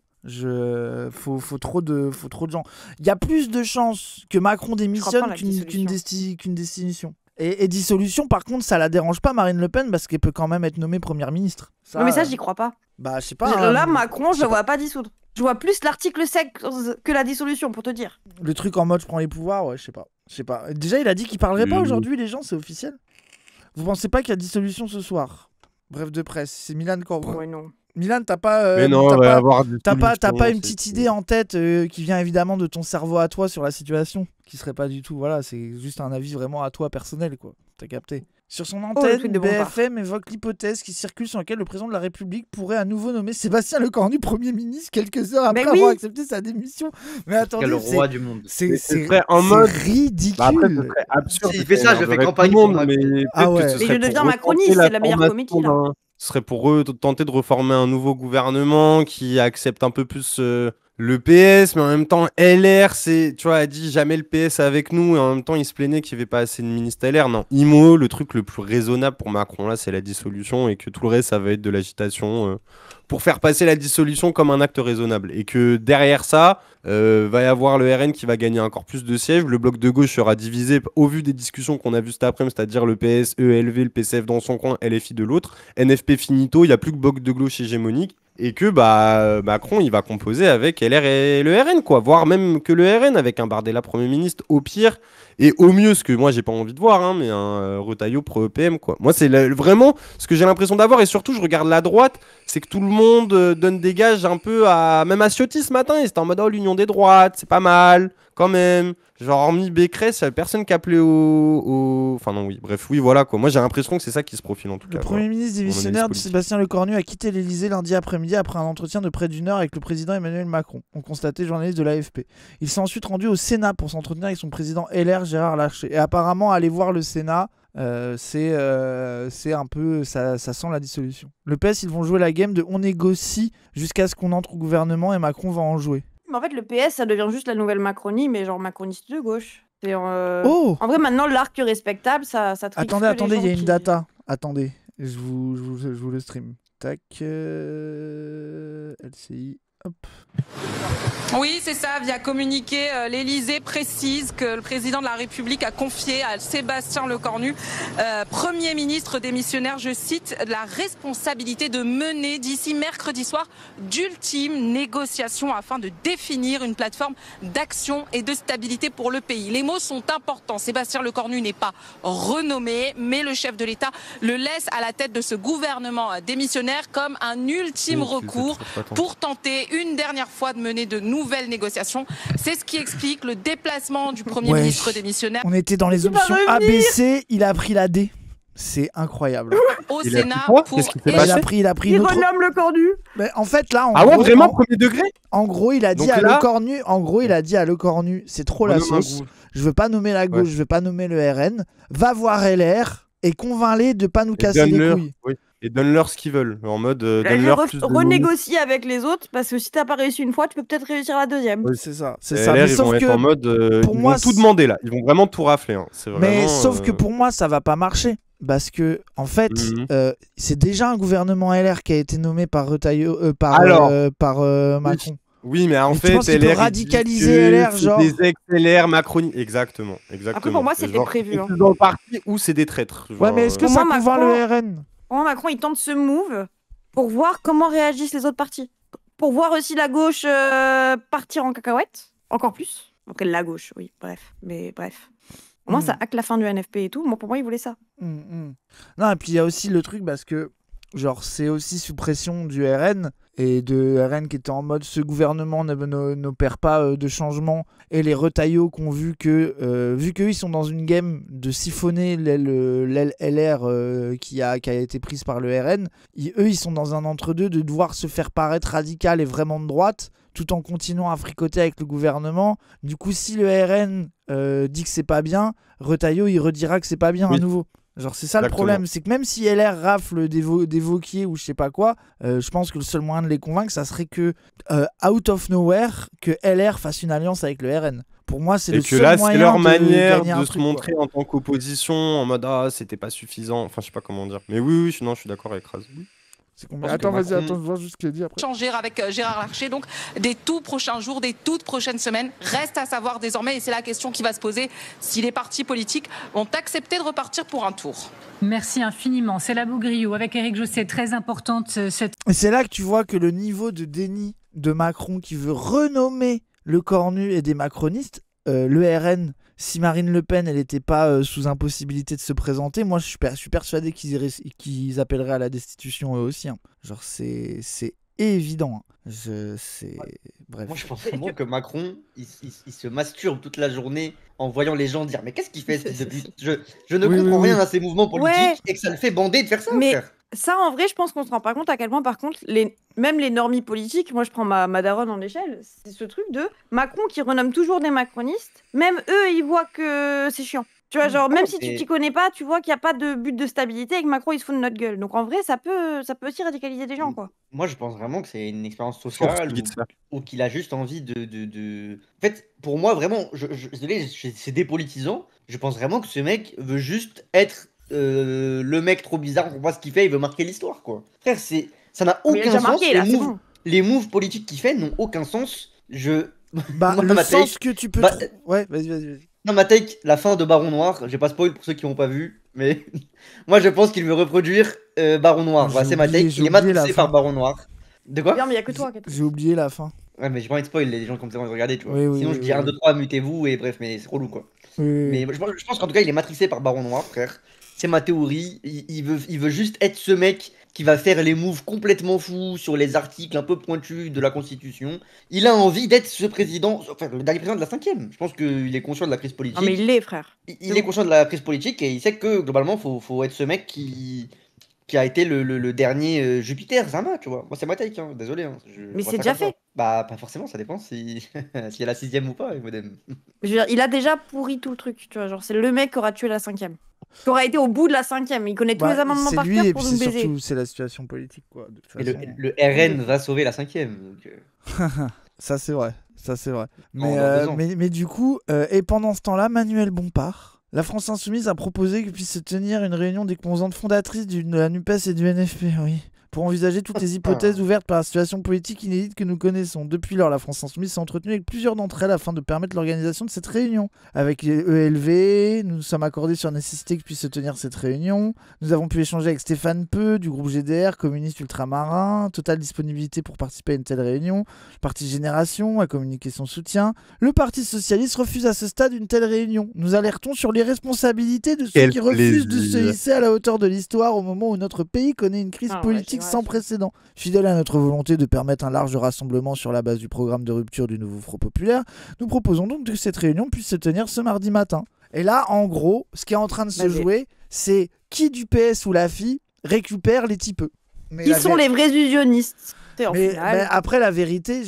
Faut trop de gens. Il y a plus de chances que Macron démissionne la dissolution. qu'une destitution. Et dissolution, par contre, ça la dérange pas Marine Le Pen parce qu'elle peut quand même être nommée première ministre. Non, mais ça, j'y crois pas. Bah, je sais pas. Là, hein, Macron, je sais le vois pas dissoudre. Je vois plus l'article 7 que la dissolution, pour te dire. Le truc en mode je prends les pouvoirs, ouais, je sais pas. Déjà, il a dit qu'il parlerait pas aujourd'hui, les gens, c'est officiel. Vous pensez pas qu'il y a dissolution ce soir? Bref de presse, c'est Milan Corbeau. Ouais, non. Milan, t'as pas. Mais non, t'as on va pas- avoir T'as pas une petite idée en tête qui vient évidemment de ton cerveau à toi sur la situation, qui serait pas du tout, voilà, c'est juste un avis vraiment à toi personnel, quoi. T'as capté. Sur son le antenne, tweet de Bompard. BFM évoque l'hypothèse qui circule sur laquelle le président de la République pourrait à nouveau nommer Sébastien Lecornu Premier ministre quelques heures après Mais oui. avoir accepté sa démission. Mais attendez, Quel roi du monde. c'est serait en mode- ridicule. Bah après, ce serait absurde. S'il fait ça, je fais énerverait campagne tout le monde, pour mais Macron. peut-être Ah que ouais. ce Mais serait je pour deviens macroniste, retenter c'est la meilleure formation comédie, là. Ce serait pour eux tenter de reformer un nouveau gouvernement qui accepte un peu plus le PS, mais en même temps LR, tu vois, a dit jamais le PS avec nous, et en même temps il se plaignait qu'il n'y avait pas assez de ministres LR. Non, IMO, le truc le plus raisonnable pour Macron là, c'est la dissolution, et que tout le reste ça va être de l'agitation pour faire passer la dissolution comme un acte raisonnable, et que derrière ça va y avoir le RN qui va gagner encore plus de sièges, le bloc de gauche sera divisé au vu des discussions qu'on a vues cet après-midi, c'est-à-dire le PS, ELV, le PCF dans son coin, LFI de l'autre, NFP finito, il n'y a plus que bloc de gauche hégémonique, et que Macron il va composer avec LR et le RN, quoi, voire même que le RN avec un Bardella Premier ministre au pire, et au mieux, ce que moi j'ai pas envie de voir, hein, mais un Retailleau pro-EPM, quoi. Moi c'est vraiment ce que j'ai l'impression d'avoir, et surtout je regarde la droite, c'est que tout le monde donne des gages un peu à... Même à Ciotti ce matin, il était en mode « Oh, l'union des droites, c'est pas mal, quand même ». Genre, hormis Pécresse, il n'y a personne qui appelait au... Enfin non, oui, bref, oui, voilà, quoi. Moi j'ai l'impression que c'est ça qui se profile en tout Le cas. Premier Voilà. ministre analyse démissionnaire politique. Sébastien Lecornu a quitté l'Elysée lundi après-midi après un entretien de près d'une heure avec le président Emmanuel Macron, ont constaté les journalistes de l'AFP. Il s'est ensuite rendu au Sénat pour s'entretenir avec son président LR Gérard Larcher. Et apparemment, aller voir le Sénat, c'est un peu... Ça sent la dissolution. Le PS, ils vont jouer la game de on négocie jusqu'à ce qu'on entre au gouvernement et Macron va en jouer. Mais en fait, le PS, ça devient juste la nouvelle Macronie, mais genre macroniste de gauche. C'est, Oh En vrai, maintenant, l'arc respectable, ça trique que les Attendez, il y a gens une qui- data. Attendez, je vous le stream. Tac, LCI, hop. Oui, c'est ça. Via communiqué, l'Élysée précise que le président de la République a confié à Sébastien Lecornu, Premier ministre démissionnaire, je cite, la responsabilité de mener d'ici mercredi soir d'ultimes négociations afin de définir une plateforme d'action et de stabilité pour le pays. Les mots sont importants. Sébastien Lecornu n'est pas renommé, mais le chef de l'État le laisse à la tête de ce gouvernement démissionnaire comme un ultime recours pour tenter une dernière fois de mener de nouvelles négociations. C'est ce qui explique le déplacement du Premier ministre démissionnaire. On était dans les options ABC, il a pris la D. C'est incroyable. Au Sénat Qu'est-ce qu'il fait Il passer a pris Il une autre... renomme le cornu. Mais en fait là, Ah ouais, vraiment, premier degré? En gros, il a dit Donc à là- Le Cornu, c'est trop la Renomme un sauce. groupe. Je veux pas nommer la gauche, Ouais. je veux pas nommer le RN. Va voir LR et convainc-les de pas nous casser les donne-leur, couilles. oui. Et donne-leur ce qu'ils veulent. En mode, Je donne-leur plus de renégocie avec les autres parce que si t'as pas réussi une fois, tu peux peut-être réussir la deuxième. Oui. C'est ça, c'est Et ça. LR, Mais ils sauf vont être que, en mode, pour ils moi, vont tout demander là. Ils vont vraiment tout rafler. Hein. C'est mais vraiment, sauf que pour moi, ça va pas marcher. Parce que, en fait, c'est déjà un gouvernement LR qui a été nommé par Retailleau, par Macron. Oui, mais en Mais tu fait, penses qu'il peut LR, il dit radicaliser que LR, c'est genre des ex-LR Macron. Exactement. Après, pour moi, c'était Genre, prévu, ils hein. sont dans le parti ou c'est des traîtres. Ouais, genre, mais est-ce que Pour ça moi, convainc Macron- le RN? Pour moi, Macron, il tente ce move pour voir comment réagissent les autres partis. Pour voir aussi la gauche partir en cacahuète, encore plus. Donc la gauche, oui, bref. Mais bref. Au moins, ça acte la fin du NFP et tout. Moi, pour moi, il voulait ça. Non, et puis il y a aussi le truc parce que, genre, c'est aussi sous pression du RN et de RN qui était en mode ce gouvernement n'opère pas de changement. Et les Retailleaux qui ont vu que, vu qu'eux ils sont dans une game de siphonner l'aile LR qui a été prise par le RN, eux ils sont dans un entre-deux de devoir se faire paraître radical et vraiment de droite tout en continuant à fricoter avec le gouvernement. Du coup, si le RN dit que c'est pas bien, Retailleau il redira que c'est pas bien à nouveau. Genre c'est ça le problème, c'est que même si LR rafle des Vauquier ou je sais pas quoi, je pense que le seul moyen de les convaincre, ça serait que out of nowhere, que LR fasse une alliance avec le RN. Pour moi, c'est le seul moyen de c'est leur manière gagner un de se truc, montrer en tant qu'opposition, en mode c'était pas suffisant. Enfin, je sais pas comment dire. Mais oui, je suis d'accord avec Raz. Attends, vas-y, je vois juste ce qu'il a dit après. Changer avec Gérard Larcher, donc des tout prochains jours, des toutes prochaines semaines. Reste à savoir désormais, et c'est la question qui va se poser, si les partis politiques vont accepter de repartir pour un tour. Merci infiniment. C'est la Bougriou avec Éric Josset, très importante cette... Et c'est là que tu vois que le niveau de déni de Macron qui veut renommer le Cornu et des macronistes, le RN, si Marine Le Pen elle n'était pas sous impossibilité de se présenter, moi je suis persuadé qu'ils appelleraient à la destitution eux aussi. Hein. Genre c'est évident. Hein. Bref. Moi je pense vraiment que Macron il se masturbe toute la journée en voyant les gens dire mais qu'est-ce qu'il fait depuis... Je ne comprends rien à ces mouvements politiques et que ça le fait bander de faire ça. Mais frère. ça en vrai je pense qu'on se rend pas compte à quel point par contre même les normies politiques, moi je prends ma daronne en échelle, c'est ce truc de Macron qui renomme toujours des macronistes, même eux ils voient que c'est chiant. Tu vois, genre, même si tu t'y connais pas, tu vois qu'il n'y a pas de but de stabilité et que Macron il se fout de notre gueule. Donc en vrai, ça peut aussi radicaliser des gens, quoi. Moi, je pense vraiment que c'est une expérience sociale ou qu'il a juste envie de... En fait, pour moi, vraiment, désolé, c'est dépolitisant. Je pense vraiment que ce mec veut juste être le mec trop bizarre, on comprend pas ce qu'il fait, il veut marquer l'histoire, quoi. Frère, ça n'a aucun sens. Marqué, là, les moves politiques qu'il fait n'ont aucun sens. Bah, moi, le sens que tu peux... Ouais, vas-y. Dans ma take, la fin de Baron Noir, j'ai pas spoil pour ceux qui n'ont pas vu, mais moi je pense qu'il veut reproduire Baron Noir. Voilà, c'est ma take, il est matrixé par Baron Noir. De quoi? Non, mais il y a que toi. J'ai oublié la fin. Ouais, mais j'ai pas envie de spoil, les gens qui ont envie de regarder, tu vois. Sinon je dis 1, 2, 3, mutez-vous, et bref, mais c'est relou, quoi. Mais je pense qu'en tout cas, il est matrixé par Baron Noir, frère. C'est ma théorie. Il veut juste être ce mec qui va faire les moves complètement fous sur les articles un peu pointus de la Constitution. Il a envie d'être ce président, enfin le dernier président de la 5e. Je pense qu'il est conscient de la crise politique. Non mais il l'est, frère. Il est conscient de la crise politique et il sait que globalement, faut être ce mec qui a été le dernier Jupiter, Zama, tu vois. Moi, c'est ma take, hein. Désolé. Hein. Mais c'est déjà fait. Bah, pas forcément, ça dépend si y a la 6e ou pas, Modem. Je veux dire, il a déjà pourri tout le truc, tu vois. Genre, c'est le mec qui aura tué la 5e. Qui aura été au bout de la 5e. Il connaît tous les amendements par cœur pour nous baiser. Surtout, c'est la situation politique, quoi. Et le RN va sauver la 5e. Donc, Ça, c'est vrai. Mais du coup, et pendant ce temps-là, Manuel Bompard, la France Insoumise a proposé qu'il puisse se tenir une réunion des composantes fondatrices de la NUPES et du NFP, oui, pour envisager toutes les hypothèses ouvertes par la situation politique inédite que nous connaissons. Depuis lors, la France Insoumise s'est entretenue avec plusieurs d'entre elles afin de permettre l'organisation de cette réunion. Avec les ELV, nous nous sommes accordés sur la nécessité que puisse se tenir cette réunion. Nous avons pu échanger avec Stéphane Peu, du groupe GDR, communiste ultramarin, totale disponibilité pour participer à une telle réunion. Le Parti Génération a communiqué son soutien. Le Parti Socialiste refuse à ce stade une telle réunion. Nous alertons sur l'irresponsabilité de ceux qui refusent de se hisser à la hauteur de l'histoire au moment où notre pays connaît une crise politique politique sans précédent. Fidèle à notre volonté de permettre un large rassemblement sur la base du programme de rupture du nouveau Front Populaire, nous proposons donc que cette réunion puisse se tenir ce mardi matin. Et là, en gros, ce qui est en train de se jouer, c'est qui du PS ou la FI récupère les tipeux. Qui sont les vrais unionistes. Mais après, la vérité,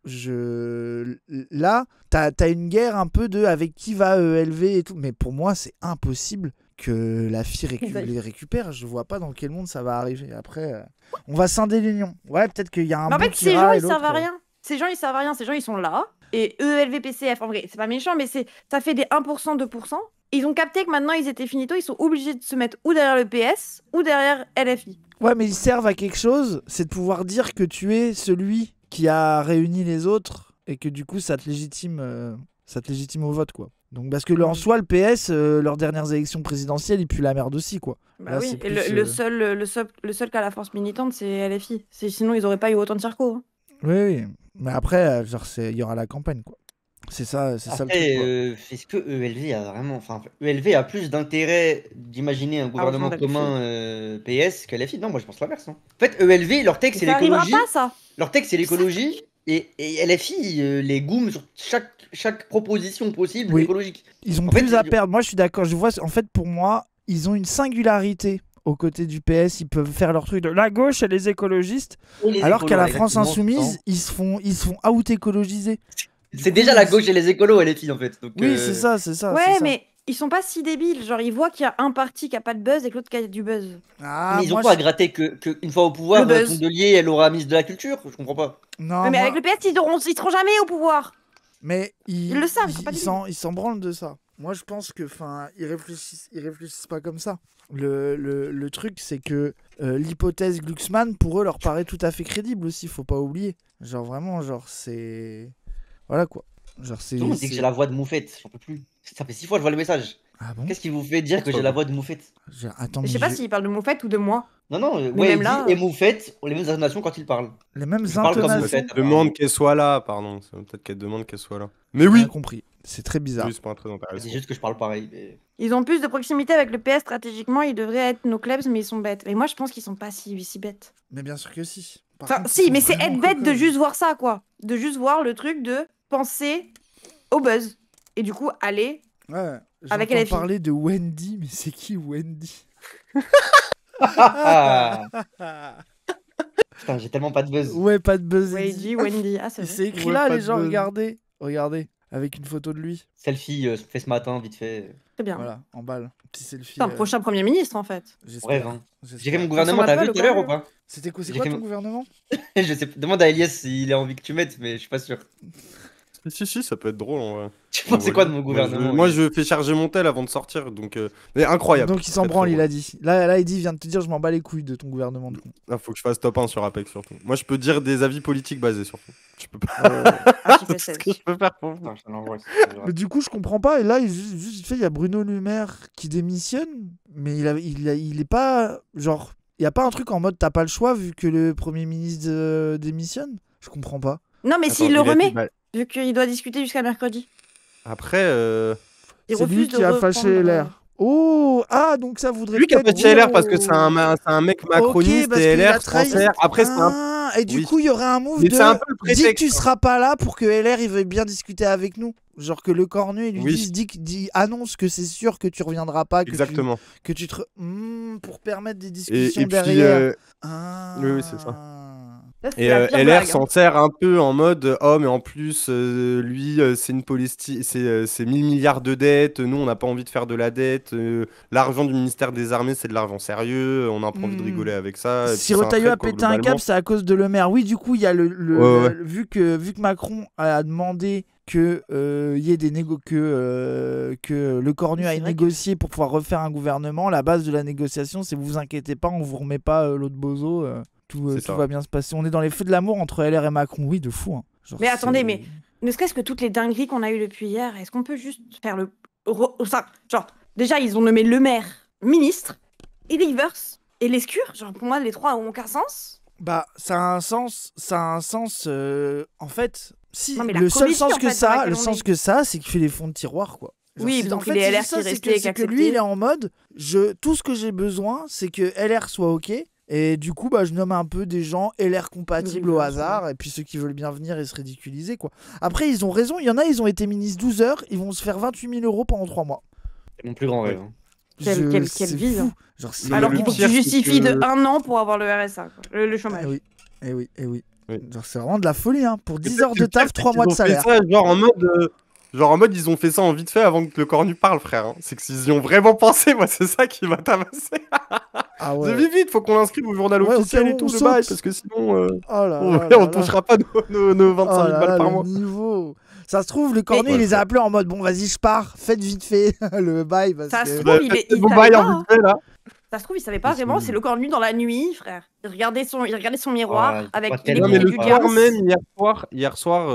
là, t'as une guerre un peu de avec qui va ELV et tout. Mais pour moi, c'est impossible que la FI les récupère. Je vois pas dans quel monde ça va arriver. Après, on va scinder l'union. Ouais, peut-être qu'il y a un. Mais en fait, ces gens, ils servent à rien. Ces gens, ils servent à rien. Ces gens, ils sont là. Et ELV, PCF, en vrai, c'est pas méchant, mais ça fait des 1%, 2%. Ils ont capté que maintenant, ils étaient finito. Ils sont obligés de se mettre ou derrière le PS ou derrière LFI. Ouais, mais ils servent à quelque chose. C'est de pouvoir dire que tu es celui qui a réuni les autres et que du coup, ça te légitime au vote, quoi. Donc, parce que en soi, le PS, leurs dernières élections présidentielles, ils puent la merde aussi, quoi. Bah là, oui, et le seul qui a la force militante, c'est LFI. Sinon, ils auraient pas eu autant de circos. Hein. Oui, mais après, il y aura la campagne, quoi. C'est ça le truc. Est-ce que ELV a vraiment. Enfin, ELV a plus d'intérêt d'imaginer un gouvernement commun PS que LFI? Non, moi je pense l'inverse. Hein. En fait, ELV, leur texte, c'est l'écologie. Leur texte, c'est l'écologie. Et LFI, les goumes sur chaque proposition possible écologique. Ils ont plus à perdre. Moi, je suis d'accord. Je vois, en fait, pour moi, ils ont une singularité aux côtés du PS. Ils peuvent faire leur truc de la gauche et les écologistes. Alors qu'à la France Insoumise, ils se font out-écologiser. C'est déjà la gauche et les écolos, LFI, en fait. Donc, oui, c'est ça. Ouais, mais ils sont pas si débiles. Genre, ils voient qu'il y a un parti qui a pas de buzz et que l'autre qui a du buzz. Mais ils ont pas à gratter qu'une fois au pouvoir, Tondelier, elle aura mise de la culture. Je comprends pas. Non, mais avec le PS, ils seront jamais au pouvoir. Mais ils le savent. Ils s'en branlent de ça. Moi, je pense que, ils réfléchissent pas comme ça. Le truc, c'est que l'hypothèse Glucksmann, pour eux, leur paraît tout à fait crédible aussi. Faut pas oublier. Genre vraiment, c'est. Voilà quoi. Tout le monde dit que j'ai la voix de Moufette, j'en peux plus. Ça fait 6 fois que je vois le message. Ah bon? Qu'est-ce qui vous fait dire que j'ai la voix de Moufette? Attends, je sais pas s'il parle de Moufette ou de moi. Non, ouais, il dit et Moufette ont les mêmes intonations quand il parle. Les mêmes intonations. Demande qu'elle soit là, pardon. Peut-être qu'elle demande qu'elle soit là. Mais oui. J'ai compris. C'est très bizarre. Oui, c'est pas très intéressant. C'est juste que je parle pareil. Mais... Ils ont plus de proximité avec le PS stratégiquement, ils devraient être nos klebs, mais ils sont bêtes. Et moi, je pense qu'ils sont pas si bêtes. Mais bien sûr que si. Si, mais c'est être bête de juste voir ça, quoi. De juste voir le truc de penser au buzz. Et du coup, aller avec LFI. Parler de Wendy, mais c'est qui Wendy? Putain, j'ai tellement pas de buzz. Ouais, pas de buzz. Wendy. Ah, c'est écrit là, les gens, regardez. Avec une photo de lui. Selfie fait ce matin, vite fait. Très bien. Voilà, en balle. Petit selfie. C'est un prochain Premier ministre, en fait. Bref, hein. J'ai fait mon gouvernement, t'as vu tout à l'heure ou pas? C'est quoi ton gouvernement? Je sais, demande à Elias s'il a envie que tu mettes, mais je suis pas sûr. Si, ça peut être drôle en vrai. Tu penses c'est quoi de mon gouvernement? Moi, je fais charger mon tel avant de sortir, donc mais incroyable. Donc il s'en branle, il a dit. Là, il vient de te dire, je m'en bats les couilles de ton gouvernement. Faut que je fasse top 1 sur Apex surtout. Moi, je peux dire des avis politiques basés surtout. Je peux pas. Ce que je peux faire pour vous. Mais du coup, je comprends pas. Et là, il y a Bruno Le Maire qui démissionne, mais il est pas genre. Il y a pas un truc en mode t'as pas le choix vu que le Premier ministre démissionne. Je comprends pas. Non, mais s'il le remet. Vu qu'il doit discuter jusqu'à mercredi. Après, c'est lui qui a fâché LR. Oh, donc ça voudrait lui qui a fâché LR parce que c'est un mec macroniste et LR transfert. Après, c'est un... Et du coup, il y aurait un move de dis que tu seras pas là pour que LR il veuille bien discuter avec nous. Genre que le cornu il lui annonce que c'est sûr que tu reviendras pas. Exactement. Pour permettre des discussions derrière. Oui, c'est ça. Et LR s'en sert un peu en mode mais en plus lui c'est une politique, c'est 1000 milliards de dettes, nous on n'a pas envie de faire de la dette, l'argent du ministère des Armées c'est de l'argent sérieux, on n'a pas envie de rigoler avec ça. Si Retailleau a pété un câble, c'est à cause de Le Maire. Oui, du coup il y a vu que Macron a demandé que y ait que le cornu aille négocier pour pouvoir refaire un gouvernement. La base de la négociation, c'est vous inquiétez pas, on vous remet pas l'autre bozo. Tout va bien se passer. On est dans les feux de l'amour entre LR et Macron. Oui, de fou. Hein. Mais attendez, mais ne serait-ce que toutes les dingueries qu'on a eues depuis hier, est-ce qu'on peut juste faire le... Genre, déjà, ils ont nommé Le Maire ministre, et Rivers, et Lescure. Genre, pour moi, les trois ont aucun sens. Bah, ça a un sens. En fait, si le seul sens que ça, c'est qu'il fait les fonds de tiroir, quoi. Genre, oui, donc il est LR qui est resté. C'est que lui, il est en mode, tout ce que j'ai besoin, c'est que LR soit OK. Et du coup, je nomme un peu des gens LR compatibles Oui, au bien hasard, et puis ceux qui veulent bien venir et se ridiculiser, quoi. Après, ils ont raison, il y en a, ils ont été ministres 12 heures, ils vont se faire 28 000 € pendant 3 mois. C'est mon plus grand rêve. hein. Quelle C'est vie, fou. hein. Genre, c'est Alors le qu'il faut que pire, tu c'est justifies que- de 1 an pour avoir le RSA, quoi. Le chômage. Eh oui, eh oui, eh oui. Oui. Genre, c'est vraiment de la folie, hein. Pour 10 peut-être heures que de le pire, taf, c'est 3 qu'ils mois de ont fait salaire. ça, genre en mode, ils ont fait ça en vite fait avant que le cornu parle, frère. hein. C'est que s'ils y ont vraiment pensé, moi, c'est ça qui m'a tabassé. Ah Vite, ouais. vite, vite, faut qu'on l'inscrive au journal Ouais, officiel ok, et tout, on le bail, saute. parce que sinon, Oh là on, là là on là. touchera pas nos 25 Oh 000 là balles là, par le mois. niveau. Ça se trouve, le cornu, Ouais, il les a frère. appelés en mode bon, vas-y, je pars, faites vite fait le bail. Parce Ça que... se Bah, trouve, il faites savait vos bails pas. en vite fait, là. Ça se trouve, il savait pas Ils vraiment. sont- C'est le cornu dans la nuit, frère. Il regardait son miroir Ah, il avec croit il tellement Non, mais écoutait le du pas. soir Diams. même, hier soir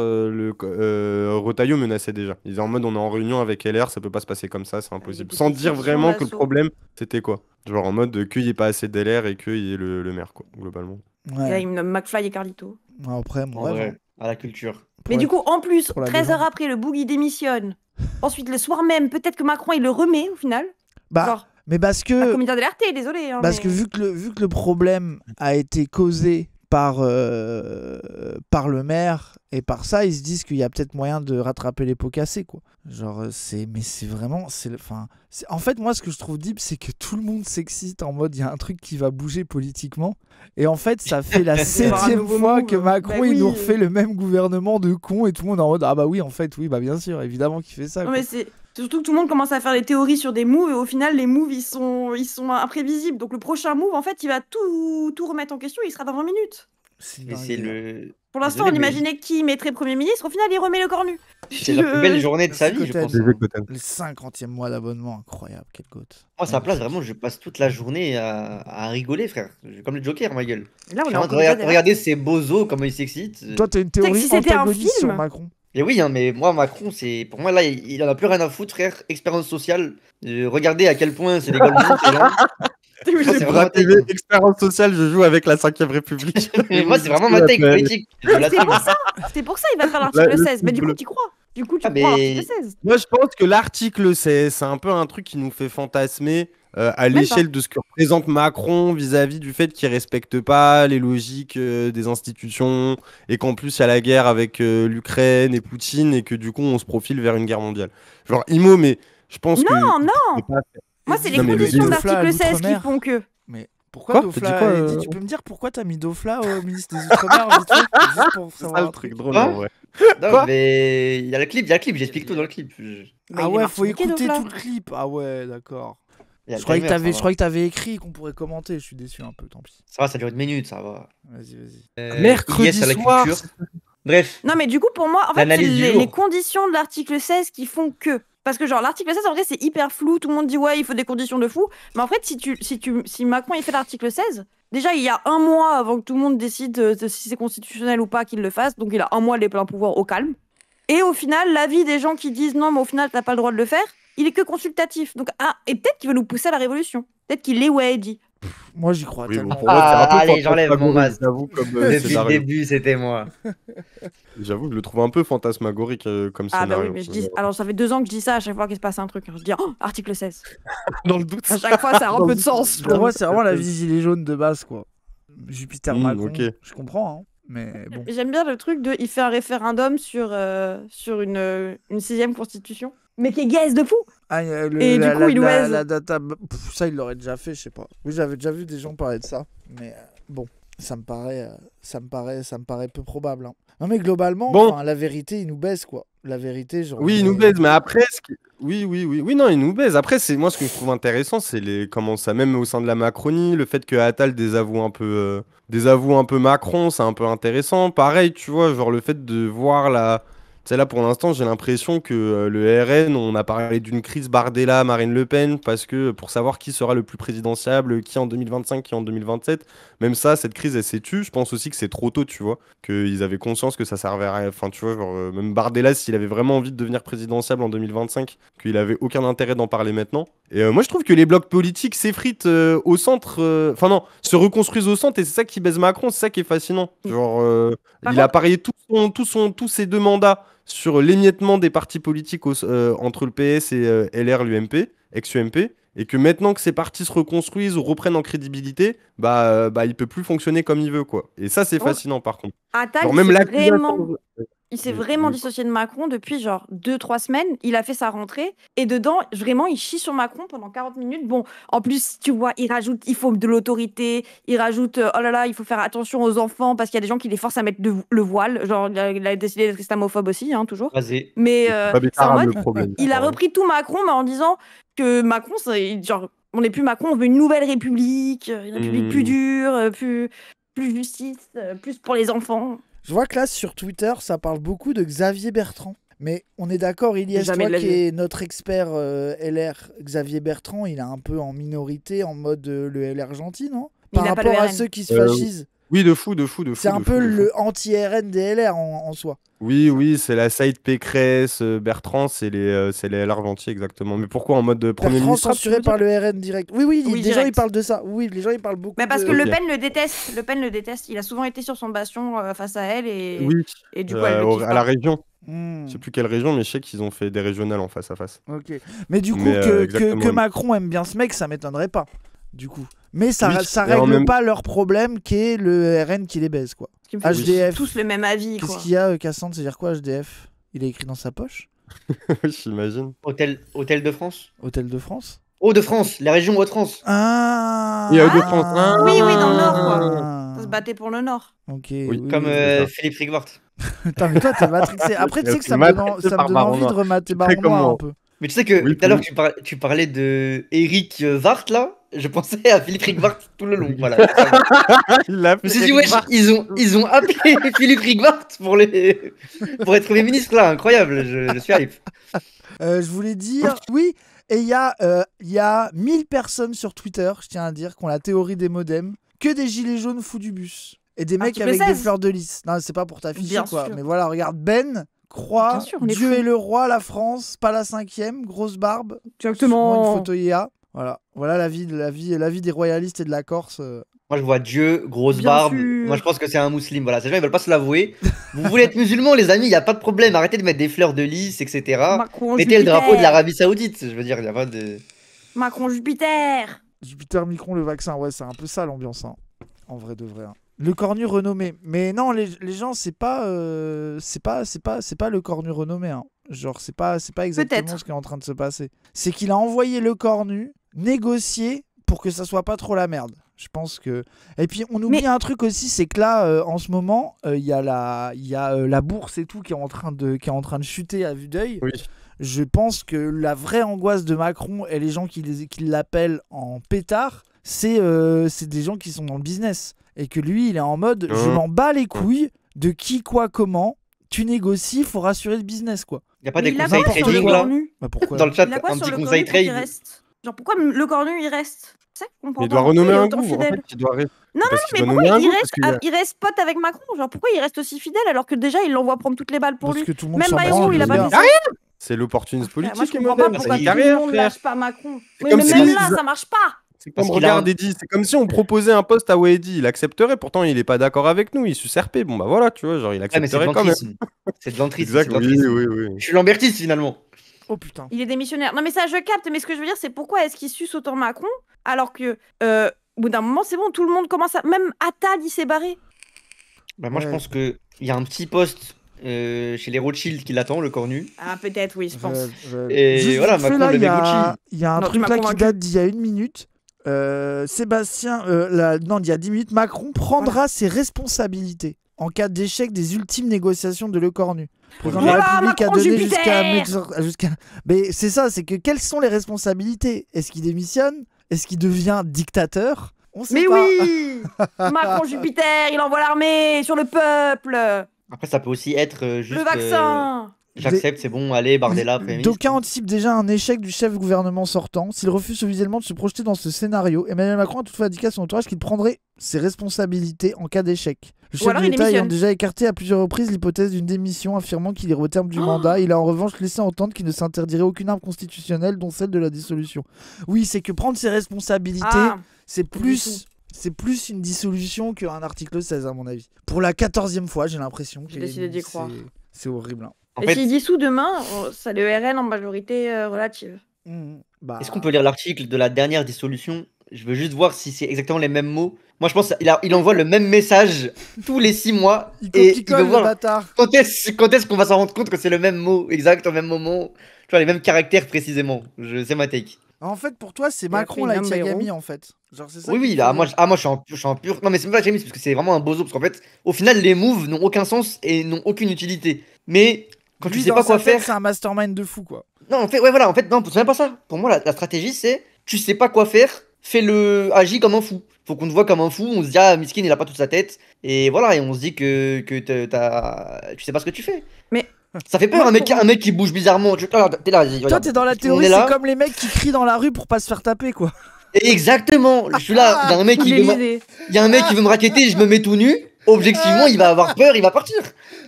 Retailleau menaçait déjà. Il disait en mode on est en réunion avec LR, ça peut pas se passer comme ça, c'est impossible. était Sans sous dire pression vraiment que le d'assaut. problème, c'était quoi. Genre en mode qu'il n'y ait pas assez d'LR et qu'il y ait le maire, quoi, globalement. Et là, Ouais. il me nomme McFly et Carlito. Après, mon En rêve. vrai, hein. à la culture. Mais Pour du la- coup, en plus, pour la 13 heures légende. après, le Bougui démissionne. Ensuite, le soir même, peut-être que Macron, il le remet au final. Bah, Genre, mais parce pas que, comité d'alerte, désolé. Hein, parce mais- que vu que le problème a été causé par le maire et par ça, ils se disent qu'il y a peut-être moyen de rattraper les pots cassés, quoi. Genre, mais c'est vraiment, en fait, moi, ce que je trouve deep, c'est que tout le monde s'excite en mode, il y a un truc qui va bouger politiquement. Et en fait, ça fait la C'est avoir un 7e nouveau fois move. que Macron, Bah il nous oui. refait le même gouvernement de cons et tout le monde est en mode, ah bah oui, en fait, oui, bah bien sûr, évidemment qu'il fait ça, Non, quoi. mais c'est surtout que tout le monde commence à faire des théories sur des moves et au final, les moves, ils sont imprévisibles. Donc le prochain move, en fait, il va tout remettre en question. Il sera dans 20 minutes. C'est Mais dingue, c'est hein. le. Pour l'instant, Désolé, on mais imaginait qui mettrait Premier ministre. Au final, il remet le cornu. C'est la plus belle journée de sa vie, je Psychothèque. pense. hein. Le 50e mois d'abonnement, incroyable, quelle gote. Moi, à sa place, vraiment, je passe toute la journée à rigoler, frère. Comme le Joker, ma gueule. Et là, on est Je suis en en train de comité d'alerte. regarder ces bozos, comment ils s'excitent. Toi, t'as une que théorie si c'était un antagoniste film- sur Macron. Et oui, hein, mais moi, Macron, c'est pour moi, là, il en a plus rien à foutre, frère. Expérience sociale. Regardez à quel point c'est des golemons, ces gens. Moi, c'est vraiment Bras ma take. TV, expérience sociale, je joue avec la 5ème République. Mais moi, c'est vraiment ma take politique. Je C'est l'assume. pour ça. C'est pour ça, il va faire l'article le 16. Mais du coup, bleu. tu crois. Du coup, tu Ah, crois à mais- l'article 16. Moi, je pense que l'article, c'est un peu un truc qui nous fait fantasmer à l'échelle de ce que représente Macron vis-à-vis du fait qu'il respecte pas les logiques des institutions et qu'en plus il y a la guerre avec l'Ukraine et Poutine et que du coup on se profile vers une guerre mondiale. Genre Imo, mais je pense que Non. c'est pas- Moi, c'est les Non, mais le conditions de Dofla à l'article 16 qui l'outre-mer. font que. Mais pourquoi Quoi Dofla T'as dit quoi, Eddie, tu peux me dire pourquoi t'as mis Dofla au ministre des Outre-mer vite fait, juste pour c'est savoir ça un le truc drôle Quoi en vrai. Non, Quoi mais il y a le clip, j'explique tout dans le clip. Bah, Ah il est ouais, faut martiniquais, écouter Dofla. tout le clip. Ah ouais, d'accord. Il y a Je le croyais que timer, t'avais, ça je va. croyais que t'avais écrit qu'on pourrait commenter. Je suis déçu un peu, tant pis. Ça va, ça dure une minute, ça va. Vas-y. Mercredi IS à la soir, culture. Bref, Non, mais du coup, pour moi, en fait, c'est L'analyse du jour. les conditions de l'article 16 qui font que. Parce que, genre, l'article 16, en vrai, c'est hyper flou. Tout le monde dit, ouais, il faut des conditions de fou. Mais en fait, si Macron il fait l'article 16, déjà, il y a un mois avant que tout le monde décide de si c'est constitutionnel ou pas qu'il le fasse. Donc, il a un mois les pleins pouvoirs au calme. Et au final, l'avis des gens qui disent non, mais au final, t'as pas le droit de le faire, il est que consultatif. Donc, et peut-être qu'il veut nous pousser à la révolution. Peut-être qu'il est ouais, dit. Moi, j'y crois oui, tellement. bon, pour moi, c'est un peu Allez, fantasmagorie, j'enlève mon masque. J'avoue, comme depuis le scénario. début, c'était moi. J'avoue, je le trouve un peu fantasmagorique comme Ah, bah scénario. oui, mais je dis. Alors, ça fait 2 ans que je dis ça à chaque fois qu'il se passe un truc. hein. Je dis, oh, article 16. Dans le doute. À chaque fois, ça a un peu de sens. Pour moi, c'est vraiment la vie gilet jaune de base, quoi. Jupiter Macron. ok. Je comprends, hein. Mais bon. J'aime bien le truc de il fait un référendum sur une 6ème constitution. Mais qui est gaze de fou. Ah, Et du coup, il oise. la data. Ça, il l'aurait déjà fait, je sais pas. Oui, j'avais déjà vu des gens parler de ça. Mais bon, ça me paraît peu probable. Hein. Non, mais globalement, Bon. enfin, la vérité, il nous baisse, quoi. La vérité, genre. Oui, il nous baise, mais après, oui, non, il nous baise. Après, c'est moi ce que je trouve intéressant, c'est comment ça, même au sein de la Macronie, le fait que Attal désavoue un peu Macron, c'est un peu intéressant. Pareil, tu vois, genre le fait de voir tu sais, là, pour l'instant, j'ai l'impression que le RN, on a parlé d'une crise Bardella, Marine Le Pen, parce que pour savoir qui sera le plus présidentiable, qui en 2025, qui en 2027, même ça, cette crise, elle s'est tue. Je pense aussi que c'est trop tôt, tu vois, qu'ils avaient conscience que ça servait à rien. Enfin, tu vois, genre, même Bardella, s'il avait vraiment envie de devenir présidentiable en 2025, qu'il avait aucun intérêt d'en parler maintenant. Et moi, je trouve que les blocs politiques s'effritent au centre, enfin non, se reconstruisent au centre, et c'est ça qui baise Macron, c'est ça qui est fascinant. Genre, Par il a contre- parié tous ses 2 mandats sur l'émiettement des partis politiques entre le PS et LR, l'UMP, ex-UMP, et que maintenant que ces partis se reconstruisent ou reprennent en crédibilité, il peut plus fonctionner comme il veut, quoi. Et ça, c'est fascinant, par contre. Attal, Genre, même il s'est vraiment dissocié de Macron depuis genre 2-3 semaines. Il a fait sa rentrée et dedans, vraiment, il chie sur Macron pendant 40 minutes. Bon, en plus, tu vois, il faut de l'autorité. Il rajoute, oh là là, il faut faire attention aux enfants parce qu'il y a des gens qui les forcent à mettre le voile. Genre, il a décidé d'être islamophobe aussi, hein, toujours. Vas-y. Mais c'est en mode, il a repris tout Macron, mais en disant que Macron, genre, on n'est plus Macron, on veut une nouvelle république, une république plus dure, plus justice, plus pour les enfants. Je vois que là, sur Twitter, ça parle beaucoup de Xavier Bertrand. Mais on est d'accord, Ilyes, toi qui est notre expert LR, Xavier Bertrand, il est un peu en minorité, en mode le LR gentil, non? Par rapport à ceux qui se fascisent. Oui, de fou. C'est un peu le anti-RN des LR en soi. Oui, c'est la side Pécresse, Bertrand, c'est les LR gentils, exactement. Mais pourquoi en mode Premier ministre censuré par le RN direct. Oui, les gens ils parlent de ça. Oui, les gens ils parlent beaucoup. Mais parce que Le Pen le déteste. Le Pen le déteste. Il a souvent été sur son bastion face à elle et du coup elle le kiffe à la pas. région. Je sais plus quelle région, mais je sais qu'ils ont fait des régionales en face à face. Ok. Mais du coup, que Macron aime bien ce mec, ça m'étonnerait pas. Du coup. Mais ça règle pas leur problème qui est le RN qui les baise, quoi. HDF. Tous le même avis, quoi. Qu'est-ce qu'il y a, Cassandre? C'est-à-dire quoi, HDF? Il a écrit dans sa poche? J'imagine. Hôtel de France. Hôtel de France? Hauts-de-France, la région Hauts-de-France. Il y a Hauts-de-France. Oui, dans le Nord, quoi. Ça se battait pour le Nord. Ok. Comme Philippe Rigvart. Putain, mais toi, t'es matrixé. Après, tu sais que ça me donne envie de remater Baron Noir un peu. Mais tu sais que tout à l'heure, tu parlais de Eric Vart, là. Je pensais à Philippe Rigvart tout le long. Voilà. Je me suis dit, wesh, ils ont appelé Philippe Rigvart pour être Premier ministre, là. Incroyable, je suis hype. Je voulais dire, oui, et il y a 1000 personnes sur Twitter, je tiens à dire, qui ont la théorie des modems, que des gilets jaunes fous du bus. Et des mecs avec des fleurs de lys. Non, c'est pas pour t'afficher, quoi. Mais voilà, regarde, Ben croit, Dieu est le roi, la France, pas la 5e, grosse barbe. Exactement. Une photo IA. Voilà la vie des royalistes et de la Corse. Moi, je vois Dieu, grosse barbe. Moi, je pense que c'est un musulman. Voilà, ces gens, ils veulent pas se l'avouer. Vous voulez être musulman, les amis, il n'y a pas de problème. Arrêtez de mettre des fleurs de lys, etc. Mettez le drapeau de l'Arabie Saoudite. Je veux dire, il n'y a pas de. Macron, Jupiter. Jupiter, Micron, le vaccin. Ouais, c'est un peu ça l'ambiance. Hein. En vrai de vrai. Hein. Le cornu renommé. Mais non, les gens, c'est pas le cornu renommé. Hein. Genre, c'est pas exactement ce qui est en train de se passer. C'est qu'il a envoyé le cornu négocier pour que ça soit pas trop la merde. Je pense que. Et puis on oublie un truc aussi, c'est que là, en ce moment, il y a la bourse et tout qui est en train de chuter à vue d'œil. Oui. Je pense que la vraie angoisse de Macron et les gens qui l'appellent en pétard, c'est des gens qui sont dans le business et que lui, il est en mode, je m'en bats les couilles de qui, quoi, comment. Tu négocies, faut rassurer le business, quoi. Il y a pas des conseils trading là pourquoi dans le chat, un petit conseil trade. Genre pourquoi le cornu il reste? Il doit renommer un goût. En fait, Non, mais pourquoi il reste pote avec Macron? Genre pourquoi il reste aussi fidèle alors que déjà il l'envoie prendre toutes les balles pour lui? Même Bayrou, il a pas fait ça. C'est l'opportunisme politique. Moi je comprends pas pourquoi tout le monde lâche pas Macron. Mais même là, ça marche pas. C'est comme regarde Eddy, c'est comme si on proposait un poste à Eddy, il accepterait, pourtant il est pas d'accord avec nous, il sucerpait. Bon bah voilà, tu vois, genre il accepterait quand même. C'est de l'entrisme. Exact, oui. Je suis lambertiste finalement. Oh putain. Il est démissionnaire. Non mais ça je capte, mais ce que je veux dire c'est pourquoi est-ce qu'il suce autant Macron alors que au bout d'un moment c'est bon, tout le monde commence à... Même Attal il s'est barré. Bah moi je pense qu'il y a un petit poste chez les Rothschild qui l'attend, le cornu. Ah peut-être oui je pense. Et juste voilà, Macron là, le Gucci. Il y a un truc là qui date d'il y a 1 minute. Sébastien, il y a 10 minutes, Macron prendra ses responsabilités en cas d'échec des ultimes négociations de Le Cornu. Le président de la République a donné jusqu'à... Mais c'est ça, c'est que quelles sont les responsabilités? Est-ce qu'il démissionne? Est-ce qu'il devient dictateur? On sait pas. Oui Macron Jupiter, il envoie l'armée sur le peuple. Après ça peut aussi être juste... Le vaccin J'accepte, c'est bon, allez, Bardella, Premier ministre. D'aucuns anticipent déjà un échec du chef gouvernement sortant. S'il refuse officiellement de se projeter dans ce scénario, Emmanuel Macron a toutefois indiqué à son entourage qu'il prendrait ses responsabilités en cas d'échec. Le chef de l'État ayant déjà écarté à plusieurs reprises l'hypothèse d'une démission, affirmant qu'il irait au terme du mandat, il a en revanche laissé entendre qu'il ne s'interdirait aucune arme constitutionnelle, dont celle de la dissolution. Oui, c'est que prendre ses responsabilités, c'est plus une dissolution qu'un article 16 à mon avis. Pour la 14e fois, j'ai l'impression que... J'ai décidé d'y croire. C'est horrible. Hein. En Et fait, s'il dissout demain, ça le RN en majorité relative. Bah, est-ce qu'on peut lire l'article de la dernière dissolution? Je veux juste voir si c'est exactement les mêmes mots. Moi, je pense qu'il envoie le même message tous les 6 mois. il Et il copie-colle veut le voir bâtard. quand est-ce qu'on va s'en rendre compte que c'est le même mot exact au même moment. Tu vois, les mêmes caractères précisément. C'est ma take. En fait, pour toi, c'est après, Macron il là, nomme Yagami, Bayrou. en fait. Genre, c'est ça Oui, qui oui, te là, fait- moi, je suis en pur. Non, mais c'est même pas James, parce que c'est vraiment un bozo. Parce qu'en fait, au final, les moves n'ont aucun sens et n'ont aucune utilité. Mais quand Lui, tu sais dans pas sa quoi tête, faire. c'est un mastermind de fou, quoi. Non, en fait, ouais, voilà, en fait, non, c'est même pas ça. Pour moi, la stratégie, c'est tu sais pas quoi faire, agis comme un fou. Faut qu'on te voit comme un fou, on se dit, ah, Miskin, il a pas toute sa tête. Et voilà, et on se dit que tu sais pas ce que tu fais. Mais ça fait peur, moi, un mec qui bouge bizarrement. T'es là, Toi, regarde, t'es dans la on théorie, est c'est là. comme les mecs qui crient dans la rue pour pas se faire taper, quoi. Exactement, je suis là, il y a un mec Ou qui veut l'Élysée. il y a un mec qui veut me raqueter, je me mets tout nu. Objectivement, il va avoir peur, il va partir.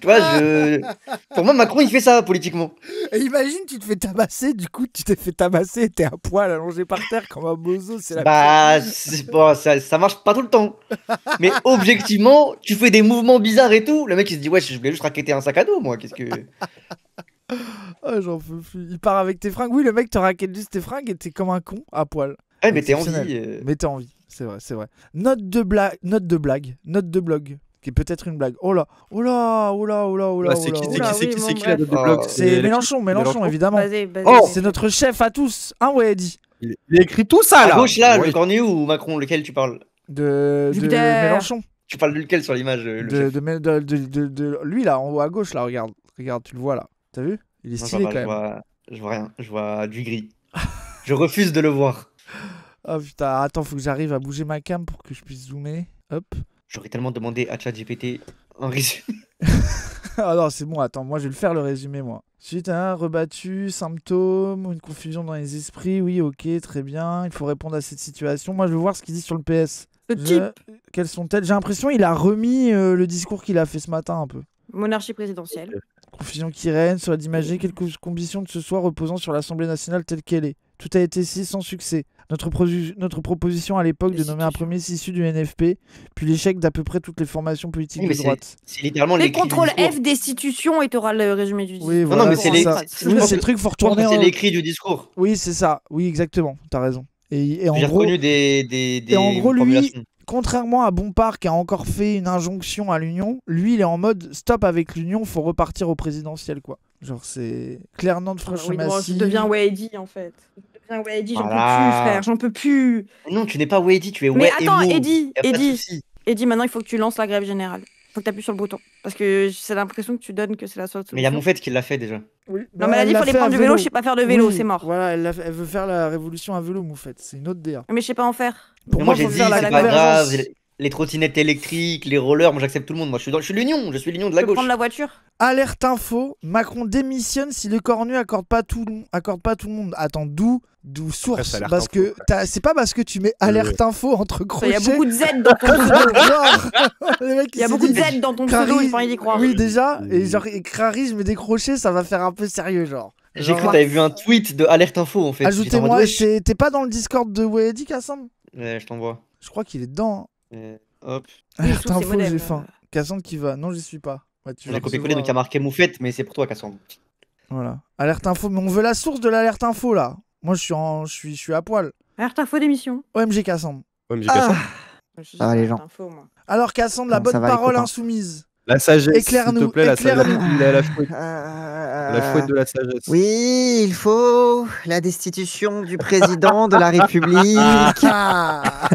Tu vois, pour moi, Macron, il fait ça politiquement. Et imagine, tu te fais tabasser, du coup, tu t'es fait tabasser et t'es à poil allongé par terre comme un bozo, c'est la Bah, ça marche pas tout le temps. Mais objectivement, tu fais des mouvements bizarres et tout. Le mec, il se dit, ouais, je voulais juste raqueter un sac à dos, moi. Qu'est-ce que. Oh, j'en peux plus. Il part avec tes fringues. Oui, le mec te raquette juste tes fringues et t'es comme un con à poil. Ouais, mais t'es en Exceptionnel. vie. Mais t'as envie, c'est vrai, c'est vrai. Note de blague, note de blog, qui est peut-être une blague. Oh là, oh là, oh là, oh là, oh là, Bah, oh c'est là, qui, oh c'est là. qui, c'est qui, bon, c'est qui la bref. note de blog? C'est Mélenchon, évidemment. Basé, Oh, c'est notre chef à tous, hein, ouais, Eddie. Il a écrit tout ça À là. gauche, là, Ouais. le cornu ou Macron, lequel tu parles? De Jupiter. Mélenchon. Tu parles de lequel sur l'image, le chef? De lui, là, en haut à gauche, là, regarde. Regarde, tu le vois, là. T'as vu? Il est Non, ça stylé, va, quand même. je vois rien. Je vois du gris. Je refuse de le voir. Oh putain, attends, faut que j'arrive à bouger ma cam pour que je puisse zoomer. Hop. J'aurais tellement demandé à ChatGPT un résumé. Ah non, c'est bon, attends, moi je vais le faire le résumé, moi. Suite à un rebattu, symptômes, une confusion dans les esprits, oui, ok, très bien, il faut répondre à cette situation. Moi je veux voir ce qu'il dit sur le PS. Le type. Quelles sont-elles? J'ai l'impression qu'il a remis le discours qu'il a fait ce matin un peu. Monarchie présidentielle. Confusion qui règne, soit d'imaginer quelques conditions de ce soir reposant sur l'Assemblée nationale telle qu'elle est. Tout a été si sans succès. Notre proposition à l'époque de nommer un premier issu du NFP, puis l'échec d'à peu près toutes les formations politiques Oui, mais de droite. c'est littéralement Fais l'écrit du contrôle discours. F destitution et t'auras le résumé du discours. Oui, Non, voilà, non, mais c'est ça. je Oui, pense c'est le que- truc, faut je pense que retourner c'est en... l'écrit du discours. Oui, c'est ça. Oui, exactement. T'as raison. Et en J'ai gros, reconnu des et en gros, lui, formulations. contrairement à Bompard qui a encore fait une injonction à l'Union, lui, il est en mode stop avec l'Union, faut repartir au présidentiel, quoi. Genre, c'est clair, Nantes, Oui, Franche bon, je Massif. deviens Wadi en fait. Je deviens Wadi, j'en peux Voilà. plus, frère, j'en peux plus. Non, tu n'es pas Wady, tu es Mais attends, Emo. Eddie, Y a pas de Eddie. souci. Eddie, maintenant il faut que tu lances la grève générale. Faut que tu appuies sur le bouton. Parce que c'est l'impression que tu donnes que c'est la seule solution. Mais il y a mon fait qui l'a fait déjà. Oui. Non, mais elle a dit qu'il fallait prendre du vélo, je sais pas faire de vélo, Oui, c'est mort. Voilà, elle veut faire la révolution à vélo, Moufette. C'est une autre DA. Mais je sais pas en faire. Pour Mais moi, moi, j'ai faut dit, faire la c'est pas grave. convergence. Les trottinettes électriques, les rollers, moi j'accepte tout le monde. Moi je suis l'union, je suis l'union de Tu la peux gauche. prendre la voiture. Alerte info, Macron démissionne si le cornu accorde pas tout le monde. Attends, d'où source? c'est alerte Parce info, que c'est pas parce que tu mets alerte info entre Il crochets. y a beaucoup de Z dans ton que pseudo. le mec, Il y a s'est beaucoup de dit, Z dans ton pseudo, j'ai pas envie d'y croire. Oui, déjà, et genre, et Crary, je mets des crochets, ça va faire un peu sérieux, genre. J'ai cru Genre, que t'avais vu un tweet de Alerte Info en fait. J'étais en mode, ajoutez-moi, wesh. t'es pas dans le Discord de Wadi Cassandre? Ouais, je t'envoie. Je crois qu'il est dedans. Hop. Alerte source et info, modem. j'ai faim. Cassandre qui va. Non, j'y suis pas. Ouais, tu vas J'ai copié-collé recevoir- donc il y a marqué Moufette, mais c'est pour toi Cassandre. Voilà. Alerte info, mais on veut la source de l'alerte info là. Moi, je suis à poil. Alerte info d'émission. OMG Cassandre. Ouais, mais j'ai Cassandre. Ça va, les gens. Info, moi. Alors Cassandre, la Comment ça bonne va, les parole copains insoumise. La sagesse, s'il te Éclaire-nous, plaît, la éclaire-nous. la fouette de la sagesse. Oui, il faut la destitution du président de la République. Ah.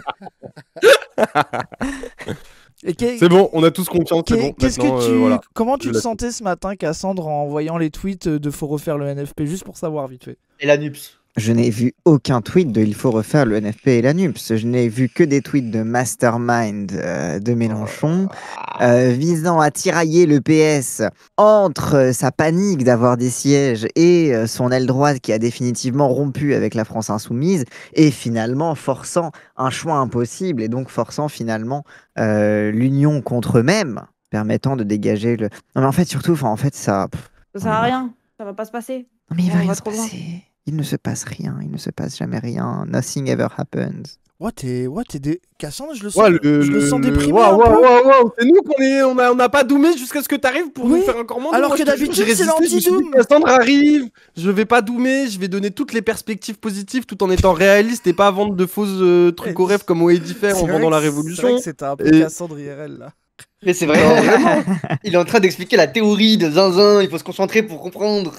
Et C'est bon, on a tous confiance, c'est bon. qu'est-ce Maintenant, que tu, voilà. comment tu Je te la- sentais ce matin, Cassandre, en voyant les tweets de faut refaire le NFP, juste pour savoir vite fait. Et la NUPS. Je n'ai vu aucun tweet de il faut refaire le NFP et la NUPS. Je n'ai vu que des tweets de Mastermind de Mélenchon visant à tirailler le PS entre sa panique d'avoir des sièges et son aile droite qui a définitivement rompu avec la France insoumise et finalement forçant un choix impossible et donc forçant finalement l'union contre eux-mêmes, permettant de dégager le... Non mais en fait surtout, en fait ça... Ça sert à rien. Ça va pas se passer. Non mais il On va va rien se trop loin. passer. il ne se passe rien, il ne se passe jamais rien. Nothing ever happens. Cassandre, je le sens déprimé un peu. C'est nous on n'a pas doomé jusqu'à ce que t'arrives pour nous faire encore moins. Alors que d'habitude, c'est l'anti-doom. Cassandre arrive, je vais pas doomer, je vais donner toutes les perspectives positives tout en étant réaliste et pas vendre de fausses trucs au rêve comme Oedi fait en vendant la révolution. C'est vrai que c'était un peu Cassandre IRL là. Mais c'est vraiment. Il est en train d'expliquer la théorie de Zinzin, il faut se concentrer pour comprendre.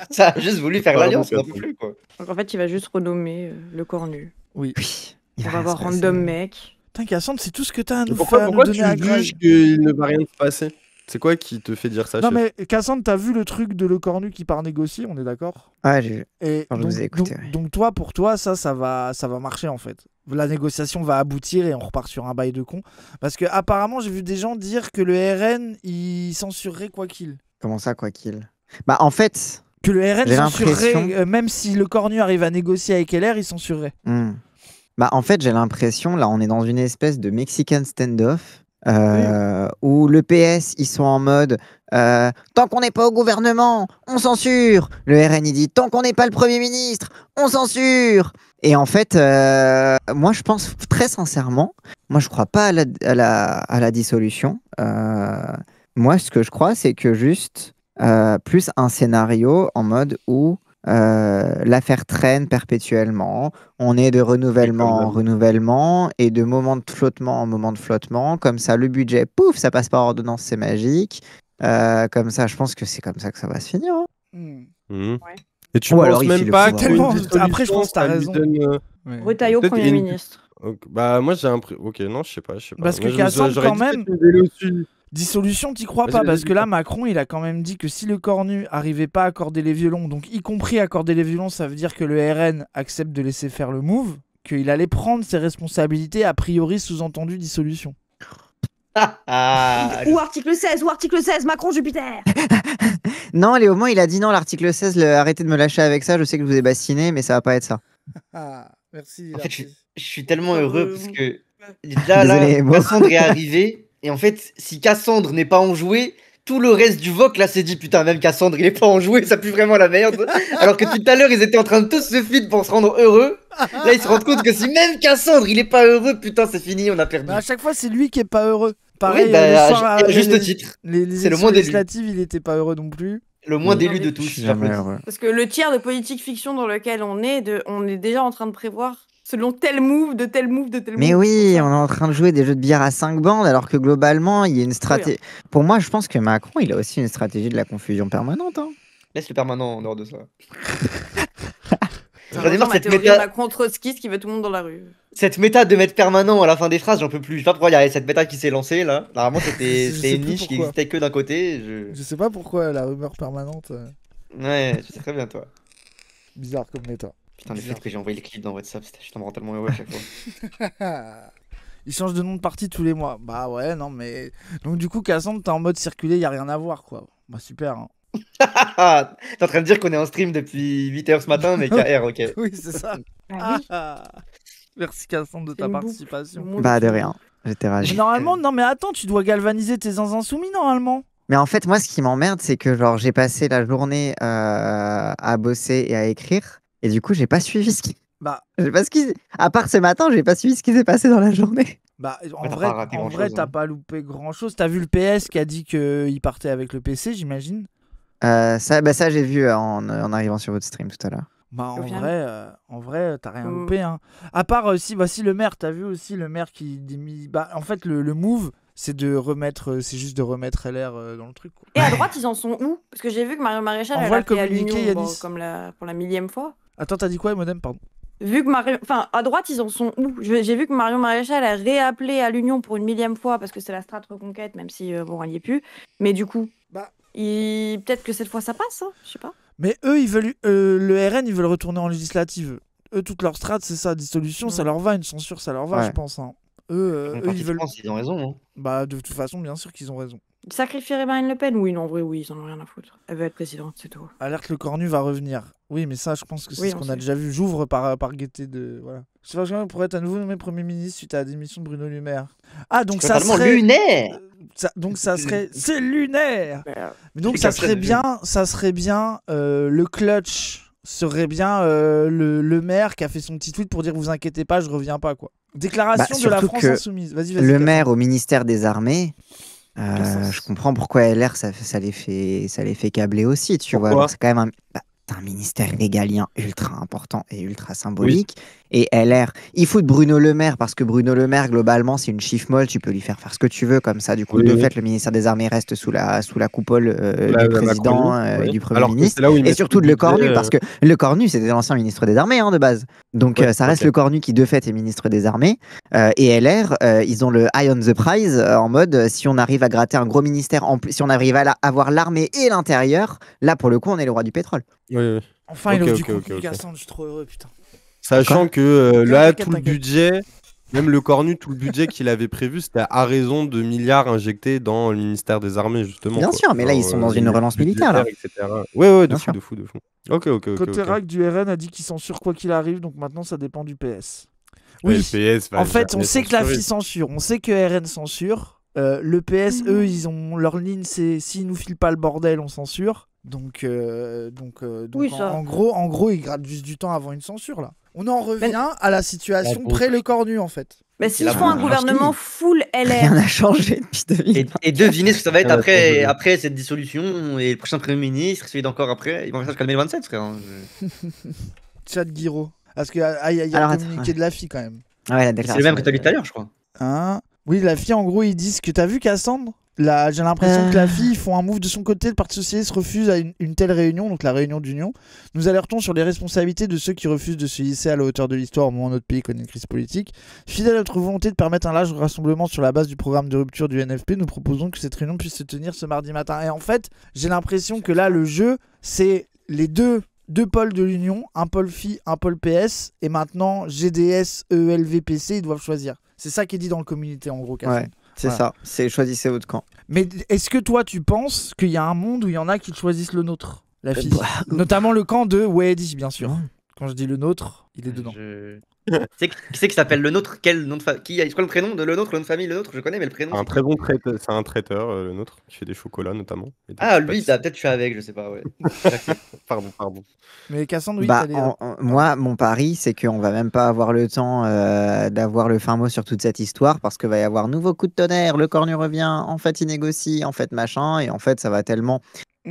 Ça a juste voulu faire l'alliance, on n'en peut plus quoi. Donc en fait, il va juste renommer le cornu. Oui. On va avoir random mec. Putain, Cassandre, c'est tout ce que t'as à nous Pourquoi faire. Pourquoi tu juges qu'il ne va rien se passer? C'est quoi qui te fait dire ça? Non mais Cassandre, t'as vu le truc de le cornu qui part négocier, on est d'accord? Ouais, j'ai vu. Et je vous ai écouté. Donc pour toi, ça va marcher en fait. La négociation va aboutir et on repart sur un bail de con. Parce que apparemment, j'ai vu des gens dire que le RN, il censurerait quoi qu'il. Comment ça, quoi qu'il? Bah en fait... Que le RN censurerait, même si le cornu arrive à négocier avec LR, il censurerait. Bah en fait, j'ai l'impression, là, on est dans une espèce de Mexican standoff. Où le PS, ils sont en mode tant qu'on n'est pas au gouvernement, on censure. Le RN, il dit tant qu'on n'est pas le Premier ministre, on censure. Et en fait, moi, je pense très sincèrement, moi, je crois pas à la dissolution. Moi, ce que je crois, c'est que juste plus un scénario en mode où l'affaire traîne perpétuellement, on est de renouvellement en renouvellement et de moment de flottement en moment de flottement, comme ça le budget, pouf, ça passe par ordonnance, c'est magique, comme ça je pense que c'est comme ça que ça va se finir. Et tu penses même pas que après je pense que t'as raison. Retailleau Premier ministre. Bah moi j'ai un ok, non, je sais pas. Parce que Cassandre quand même dissolution, t'y crois pas, parce que là, Macron, il a quand même dit que si le cornu arrivait pas à accorder les violons, donc y compris accorder les violons, ça veut dire que le RN accepte de laisser faire le move, qu'il allait prendre ses responsabilités, a priori sous-entendu dissolution. Ou article 16, Macron, Jupiter. Non, Léo, il a dit non, l'article 16, arrêtez de me lâcher avec ça, je sais que je vous ai bassiné, mais ça va pas être ça. Merci. En fait, je suis tellement heureux parce que là, Cassandre est arrivé. Et en fait, si Cassandre n'est pas enjoué, tout le reste du VOC là s'est dit putain, même Cassandre il est pas enjoué, ça pue vraiment la merde. Alors que tout à l'heure ils étaient en train de tous se feed pour se rendre heureux. Là ils se rendent compte que si même Cassandre il est pas heureux, putain c'est fini, on a perdu. À chaque fois c'est lui qui est pas heureux. Pareil, oui, à juste titre. C'est le moins législatives, il était pas heureux non plus. Le moins d'élu de tous. Parce que le tiers de politique fiction dans lequel on est déjà en train de prévoir selon tel move, de tel move. Mais oui, on est en train de jouer des jeux de bière à 5 bandes, alors que globalement, il y a une stratégie. Pour moi, je pense que Macron, il a aussi une stratégie de la confusion permanente. Laisse le permanent en dehors de ça. J'en ai marre cette méta Macron-Trotskiste qui veut tout le monde dans la rue. Cette méta de mettre permanent à la fin des phrases, j'en peux plus. Je sais pas pourquoi il y a cette méta qui s'est lancée là. Normalement, c'était une niche qui existait que d'un côté. Je sais pas pourquoi la rumeur permanente. Ouais, tu sais très bien, toi. Bizarre comme méta. Putain, le fait que j'ai envoyé le clip dans WhatsApp, je me rends tellement heureux à chaque fois. Il change de nom de parti tous les mois. Bah ouais, non, mais. Donc, du coup, Cassandre, t'es en mode circuler, y a rien à voir, quoi. Bah super. Hein. T'es en train de dire qu'on est en stream depuis 8h ce matin, mais KR, ok. Oui, c'est ça. Merci, Cassandre, de ta participation. Bah, de rien. J'étais ravi. Normalement, non, mais attends, tu dois galvaniser tes insoumis, normalement. Mais en fait, moi, ce qui m'emmerde, c'est que genre j'ai passé la journée à bosser et à écrire. Et du coup, j'ai pas suivi ce qui. À part ce matin, j'ai pas suivi ce qui s'est passé dans la journée. Bah, en vrai, t'as pas loupé grand chose. T'as vu le PS qui a dit qu'il partait avec le PC, j'imagine. Ça, j'ai vu en arrivant sur votre stream tout à l'heure. Bah, en vrai, t'as rien loupé. Hein. À part, si le maire, t'as vu aussi le maire qui dit. Bah, en fait, le move, c'est juste de remettre LR dans le truc. Quoi. Et à droite, ils en sont où? Parce que j'ai vu que Marion Maréchal a appelé à l'Union comme pour la 1000e fois. Attends, t'as dit quoi, Modem, pardon? Vu que à droite, ils en sont où? J'ai vu que Marion Maréchal a réappelé à l'Union pour une 1000e fois parce que c'est la strate reconquête, même si elle y est plus. Mais du coup, peut-être que cette fois ça passe, hein, je sais pas. Mais eux, ils veulent le RN, ils veulent retourner en législative. Eux, toute leur strate, c'est ça, dissolution, ça leur va, une censure, ça leur va, je pense. Hein. Eux, ils veulent. Ils ont raison. Hein. Bah, de toute façon, bien sûr qu'ils ont raison. Ils sacrifieraient Marine Le Pen? Oui, non, en vrai, oui, ils en ont rien à foutre. Elle veut être présidente, c'est tout. Alerte, le cornu va revenir. Oui, mais ça, je pense que c'est ce qu'on a déjà vu. J'ouvre par gaieté de... Voilà. Sébastien pourrait être à nouveau nommé Premier ministre suite à la démission de Bruno Le Maire. Ah, donc ça serait... lunaire. Donc ça serait... C'est lunaire. Mais donc ça serait bien, le clutch serait bien le maire qui a fait son petit tweet pour dire vous inquiétez pas, je reviens pas, quoi. Déclaration de la France insoumise. Vas-y, le maire au ministère des Armées, je comprends pourquoi LR ça les fait câbler aussi, tu vois. C'est quand même un ministère régalien ultra important et ultra symbolique. Oui. Et LR, il fout de Bruno Le Maire parce que Bruno Le Maire, globalement, c'est une chiffre molle, tu peux lui faire ce que tu veux comme ça. Du coup, de fait, le ministère des Armées reste sous la coupole du président et du Premier ministre. Et surtout de Le Cornu, parce que Le Cornu, c'était l'ancien ministre des Armées de base. Donc ça reste Le Cornu qui, de fait, est ministre des Armées. Et LR, ils ont le eye on the prize en mode si on arrive à gratter un gros ministère, si on arrive à avoir l'armée et l'intérieur, là, pour le coup, on est le roi du pétrole. Oui. Enfin, il offre du contenu Cassandre, je suis trop heureux, putain. Sachant que là, tout le budget, même Le Cornu, tout le budget qu'il avait prévu, c'était à raison de milliards injectés dans le ministère des Armées, justement. Bien sûr, mais là, ils sont dans une relance militaire, là. Ouais, de fou. Ok. Coterac du RN a dit qu'il censure quoi qu'il arrive, donc maintenant, ça dépend du PS. Oui, PS, en fait, on sait que la FI censure, on sait que RN censure. Le PS, eux, ils ont leur ligne, c'est s'ils nous filent pas le bordel, on censure. Donc oui, en gros, ils grattent juste du temps avant une censure, là. On en revient à la situation pré-Le Cornu, en fait. Mais s'ils font un gouvernement full LR... Rien n'a changé depuis 2000. Et devinez ce que ça va être après cette dissolution, et le prochain Premier ministre, celui d'encore après, ils vont faire se calmer le 27, frère. Chat Guiraud. Parce qu'il y a un communiqué de la FI, quand même. Ouais, c'est le même que tu as lu tout à l'heure, je crois. Oui, la FI, en gros, ils disent que t'as vu Cassandre? Là, j'ai l'impression que la FI font un move de son côté. Le Parti Socialiste refuse à une telle réunion, donc la réunion d'union. Nous alertons sur les responsabilités de ceux qui refusent de se hisser à la hauteur de l'histoire au moment où notre pays connaît une crise politique. Fidèle à notre volonté de permettre un large rassemblement sur la base du programme de rupture du NFP, nous proposons que cette réunion puisse se tenir ce mardi matin. Et en fait, j'ai l'impression que là, le jeu, c'est les deux pôles de l'union, un pôle FI, un pôle PS, et maintenant GDS, EELV, PC, ils doivent choisir. C'est ça qui est dit dans le communiqué, en gros, Cassandre. Ouais. C'est ça, c'est choisissez votre camp. Mais est-ce que toi tu penses qu'il y a un monde où il y en a qui choisissent le nôtre, la fille notamment le camp de Weddy, bien sûr. Quand je dis le nôtre, il est dedans. Qui c'est qui s'appelle le nôtre? Quel nom de famille? C'est quoi le prénom de le nôtre? Le nom de famille, le nôtre, je connais, mais le prénom. Un très bon traiteur, c'est un traiteur, le nôtre, qui fait des chocolats notamment. Ah, lui, peut-être je suis avec, je sais pas, ouais. Pardon. Mais Cassandre, oui, moi, mon pari, c'est qu'on va même pas avoir le temps d'avoir le fin mot sur toute cette histoire, parce que va y avoir nouveau coup de tonnerre, Le Cornu revient, en fait il négocie, en fait machin, et en fait ça va tellement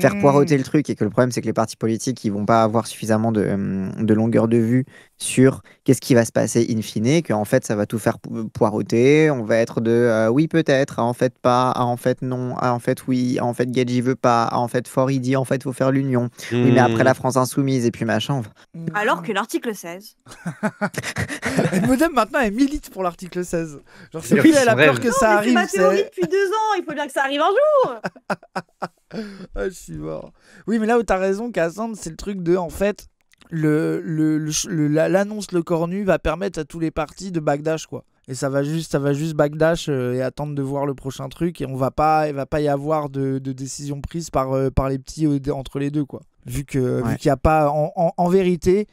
faire poireauter le truc, et que le problème c'est que les partis politiques ils vont pas avoir suffisamment de longueur de vue sur qu'est-ce qui va se passer in fine, qu'en fait ça va tout faire poireauter, on va être de oui peut-être, en fait pas, en fait non, en fait oui, en fait Gadji veut pas, en fait Fort il dit en fait faut faire l'union, oui mais après la France insoumise et puis machin. Alors que l'article 16. Le Modem maintenant elle milite pour l'article 16. Genre c'est elle a peur que ça arrive. C'est ma théorie depuis 2 ans, il faut bien que ça arrive un jour. Ah, je suis mort. Oui, mais là où t'as raison, Cassandre, c'est le truc de, en fait, l'annonce Le Cornu va permettre à tous les partis de backdash, quoi. Et ça va juste backdash et attendre de voir le prochain truc, et il va pas y avoir de décision prise par les petits entre les deux, quoi. Vu qu'il n'y a pas, en vérité,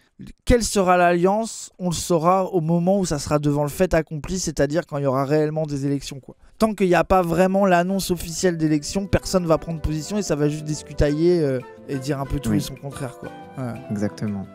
quelle sera l'alliance, on le saura au moment où ça sera devant le fait accompli, c'est-à-dire quand il y aura réellement des élections, quoi. Tant qu'il n'y a pas vraiment l'annonce officielle d'élection, personne va prendre position et ça va juste discutailler et dire un peu tout et son contraire, quoi. Exactement.